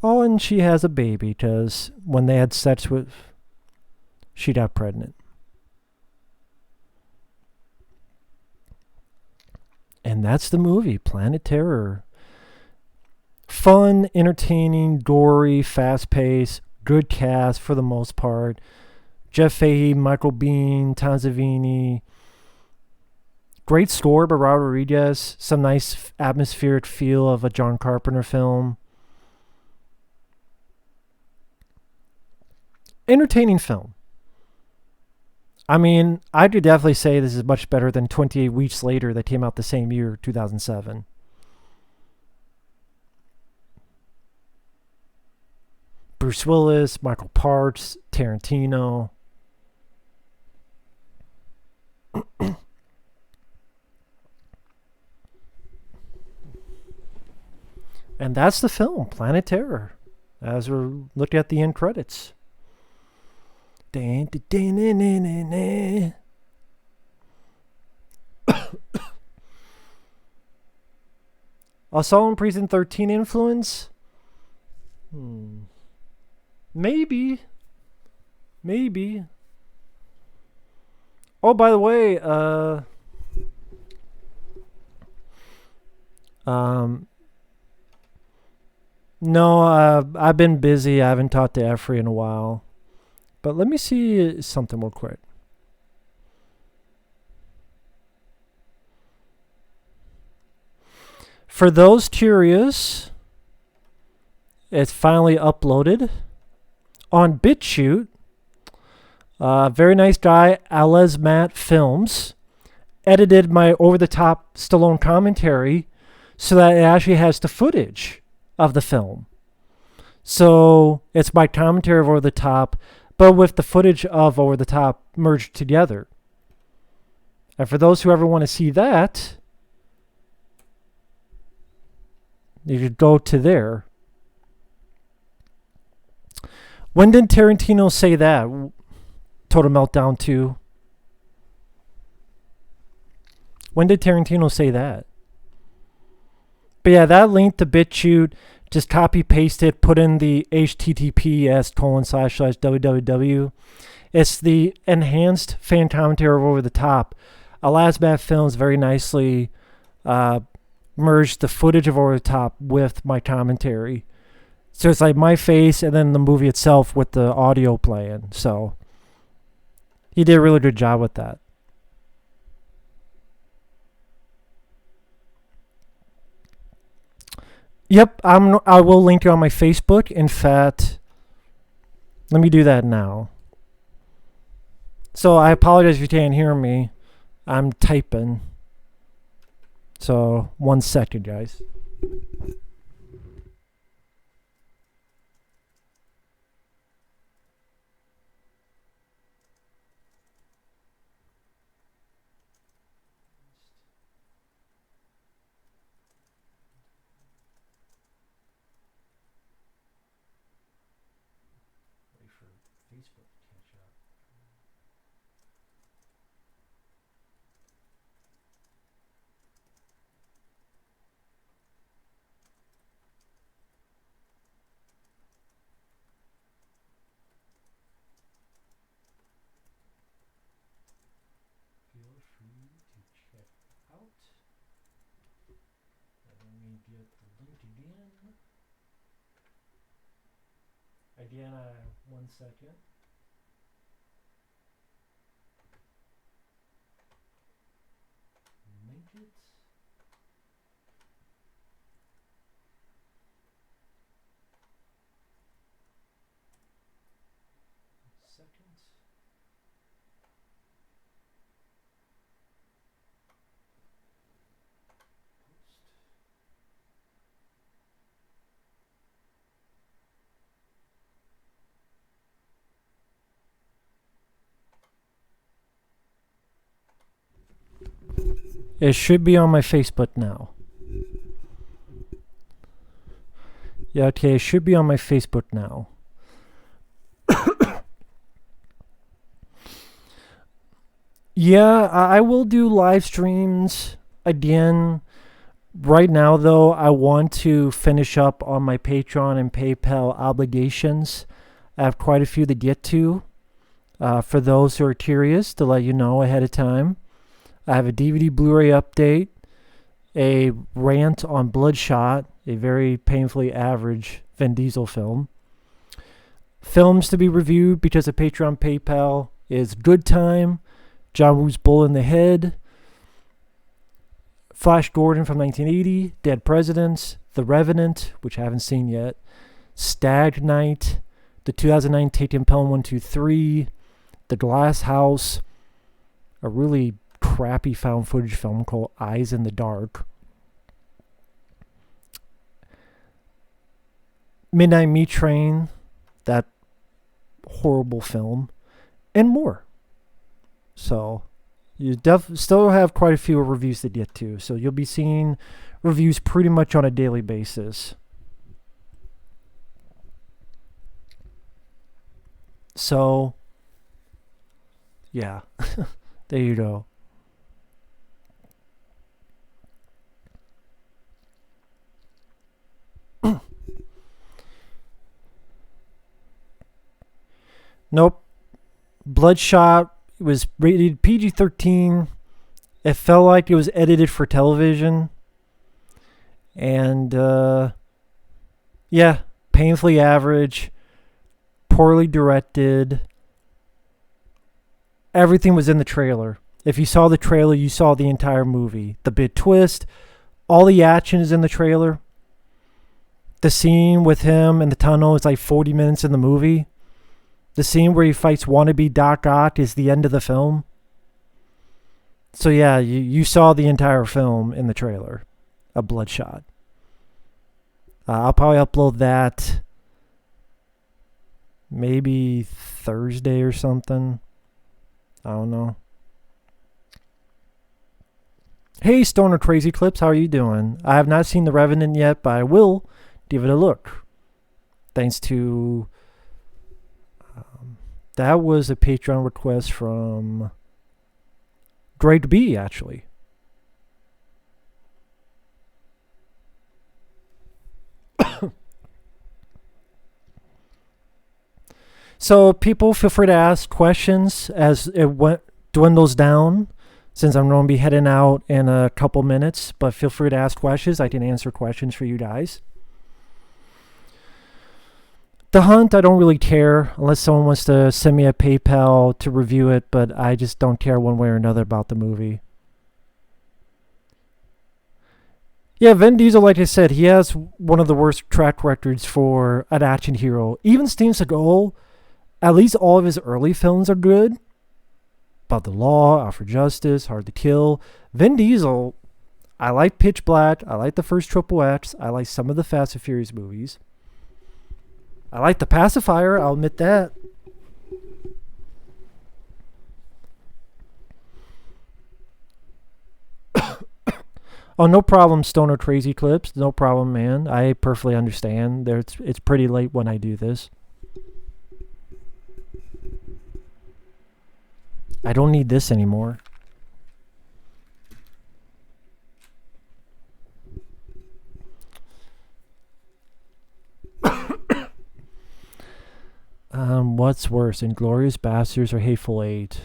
Oh, and she has a baby because when they had sex with, she got pregnant. And that's the movie, Planet Terror. Fun, entertaining, gory, fast-paced, good cast for the most part. Jeff Fahey, Michael Biehn, Tom Savini. Great score by Robert Rodriguez. Some nice atmospheric feel of a John Carpenter film. Entertaining film. I mean, I could definitely say this is much better than 28 Weeks Later that came out the same year, 2007. Bruce Willis, Michael Parks, Tarantino. And that's the film, Planet Terror, as we're looking at the end credits. I saw in Prison 13 influence? Maybe. Oh, by the way, no, I've been busy. I haven't talked to Efrey in a while. But let me see something real quick. For those curious, it's finally uploaded on BitChute. Very nice guy, Alez Matt Films, edited my over-the-top Stallone commentary so that it actually has the footage of the film. So it's my commentary of Over the Top, but with the footage of Over the Top merged together. And for those who ever want to see that, you could go to there. When did Tarantino say that? Total Meltdown 2. When did Tarantino say that? But yeah, that link to BitChute, just copy paste it, put in the https://www. It's the enhanced fan commentary over the top. Alasmat Films very nicely merged the footage of Over the Top with my commentary. So it's like my face and then the movie itself with the audio playing. So he did a really good job with that. Yep, I will link it on my Facebook. In fact, let me do that now. So I apologize if you can't hear me. I'm typing. So 1 second, guys. Wait for Facebook to catch up. Feel free to check out. Let me get the link again. Again, 1 second. Link it. It should be on my Facebook now. Yeah, okay, it should be on my Facebook now. Yeah, I will do live streams again. Right now, though, I want to finish up on my Patreon and PayPal obligations. I have quite a few to get to. For those who are curious, to let you know ahead of time, I have a DVD Blu-ray update, a rant on Bloodshot, a very painfully average Vin Diesel film. Films to be reviewed because of Patreon PayPal is Good Time, John Woo's Bull in the Head, Flash Gordon from 1980, Dead Presidents, The Revenant, which I haven't seen yet, Stag Night, the 2009 Taken Pelham 123, The Glass House, a really crappy found footage film called Eyes in the Dark, Midnight Meat Train, that horrible film, and more. So you still have quite a few reviews to get to. So you'll be seeing reviews pretty much on a daily basis. So, yeah, there you go. Nope. Bloodshot was rated PG-13. It felt like it was edited for television. And, yeah, painfully average, poorly directed. Everything was in the trailer. If you saw the trailer, you saw the entire movie. The big twist, all the action is in the trailer. The scene with him in the tunnel is like 40 minutes in the movie. The scene where he fights wannabe Doc Ock is the end of the film. So yeah, you saw the entire film in the trailer of Bloodshot. I'll probably upload that maybe Thursday or something. I don't know. Hey, Stoner Crazy Clips, how are you doing? I have not seen The Revenant yet, but I will give it a look. Thanks to... that was a Patreon request from Greg B, actually. So people feel free to ask questions as it dwindles down, since I'm going to be heading out in a couple minutes. But feel free to ask questions. I can answer questions for you guys. The Hunt, I don't really care unless someone wants to send me a PayPal to review it, but I just don't care one way or another about the movie. Yeah, Vin Diesel, like I said, he has one of the worst track records for an action hero. Even Steven Seagal, at least all of his early films are good. About the Law, Out for Justice, Hard to Kill. Vin Diesel, I like Pitch Black. I like the first Triple X. I like some of the Fast and Furious movies. I like The Pacifier, I'll admit that. Oh, no problem, Stoner Crazy Clips. No problem, man. I perfectly understand. It's pretty late when I do this. I don't need this anymore. What's worse, Inglourious Basterds or Hateful Eight?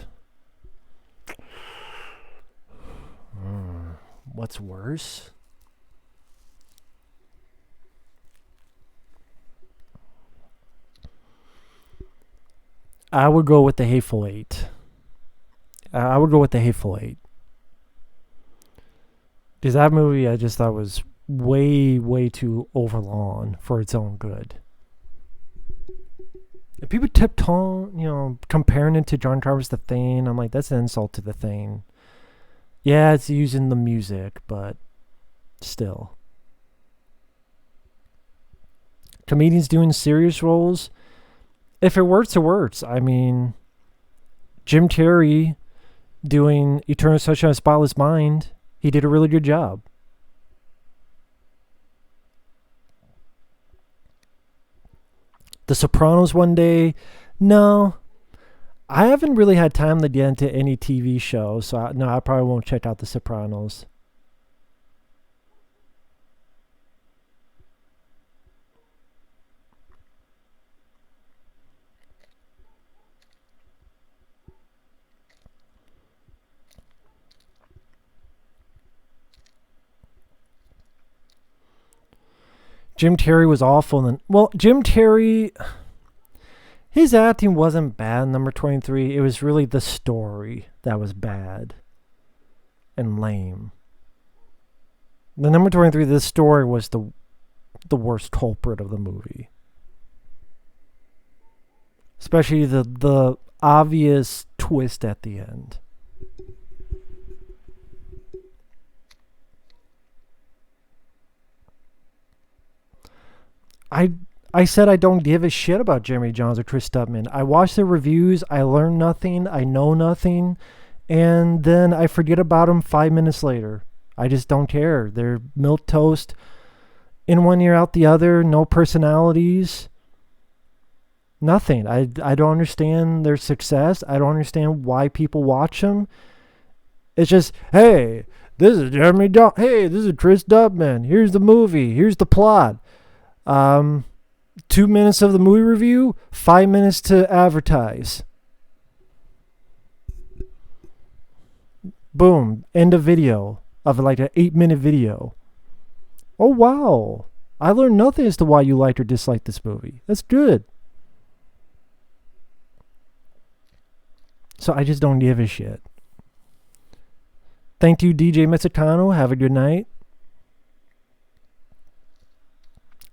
What's worse? I would go with the Hateful Eight. I would go with the Hateful Eight. Because that movie I just thought was way, way too overlong for its own good. And people tiptoe, comparing it to John Carpenter's The Thing. I'm like, that's an insult to The Thing. Yeah, it's using the music, but still. Comedians doing serious roles. If it works, it works. I mean, Jim Carrey doing Eternal Sunshine of the Spotless Mind He did a really good job. The Sopranos one day, no. I haven't really had time to get into any TV shows, so I probably won't check out The Sopranos. Jim Carrey was awful. Jim Carrey, his acting wasn't bad in number 23. It was really the story that was bad and lame. The number 23, the story was the worst culprit of the movie. Especially the obvious twist at the end. I said I don't give a shit about Jeremy Jahns or Chris Stubman. I watch the reviews, I learn nothing, I know nothing, and then I forget about them 5 minutes later. I just don't care. They're milquetoast, in one ear out the other, no personalities, nothing. I don't understand their success. I don't understand why people watch them. It's just, hey, this is Jeremy Jahns. Hey, this is Chris Stubman. Here's the movie. Here's the plot. 2 minutes of the movie review, 5 minutes to advertise. Boom. End of video of like an 8-minute video. Oh, wow. I learned nothing as to why you liked or disliked this movie. That's good. So I just don't give a shit. Thank you, DJ Mexicano. Have a good night.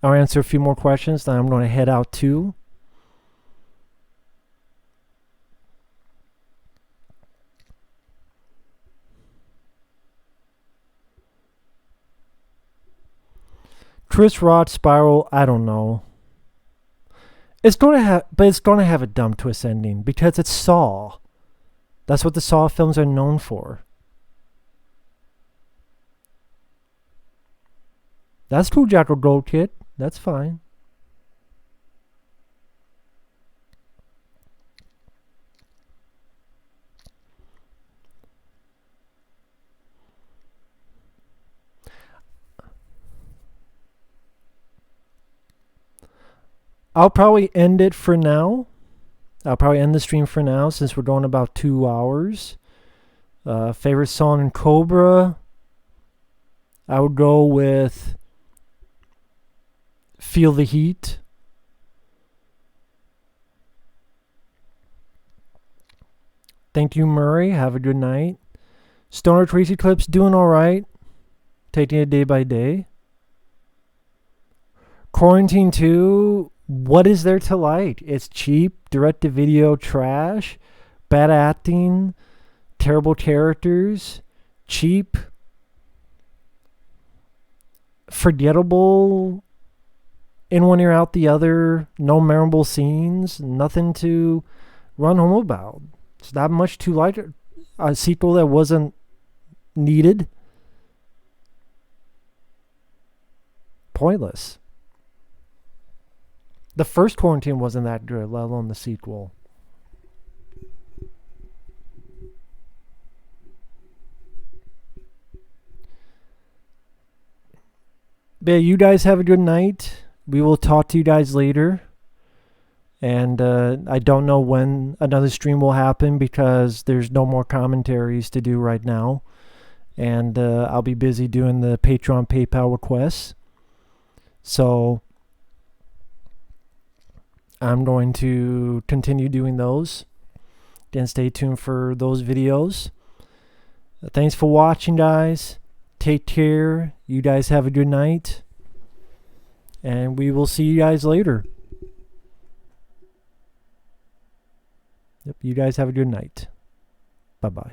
I'll answer a few more questions, then I'm going to head out too. Chris Rock Spiral, I don't know. It's going to have a dumb twist ending because it's Saw. That's what the Saw films are known for. That's cool, Jackal Gold Kid. That's fine. I'll probably end it for now. I'll probably end the stream for now since we're going about 2 hours. Favorite song in Cobra? I would go with Feel the Heat. Thank you, Murray. Have a good night. Stoner Tracy Clips doing all right. Taking it day by day. Quarantine 2. What is there to like? It's cheap, direct-to-video trash, bad acting, terrible characters, cheap, forgettable, in one ear out the other, no memorable scenes, nothing to run home about. It's not much to like. A sequel that wasn't needed. Pointless. The first Quarantine wasn't that good, let alone the sequel. But yeah, you guys have a good night. We will talk to you guys later. And I don't know when another stream will happen because there's no more commentaries to do right now. And I'll be busy doing the Patreon PayPal requests. So I'm going to continue doing those. Again, stay tuned for those videos. Thanks for watching, guys. Take care. You guys have a good night. And we will see you guys later. Yep, you guys have a good night. Bye-bye.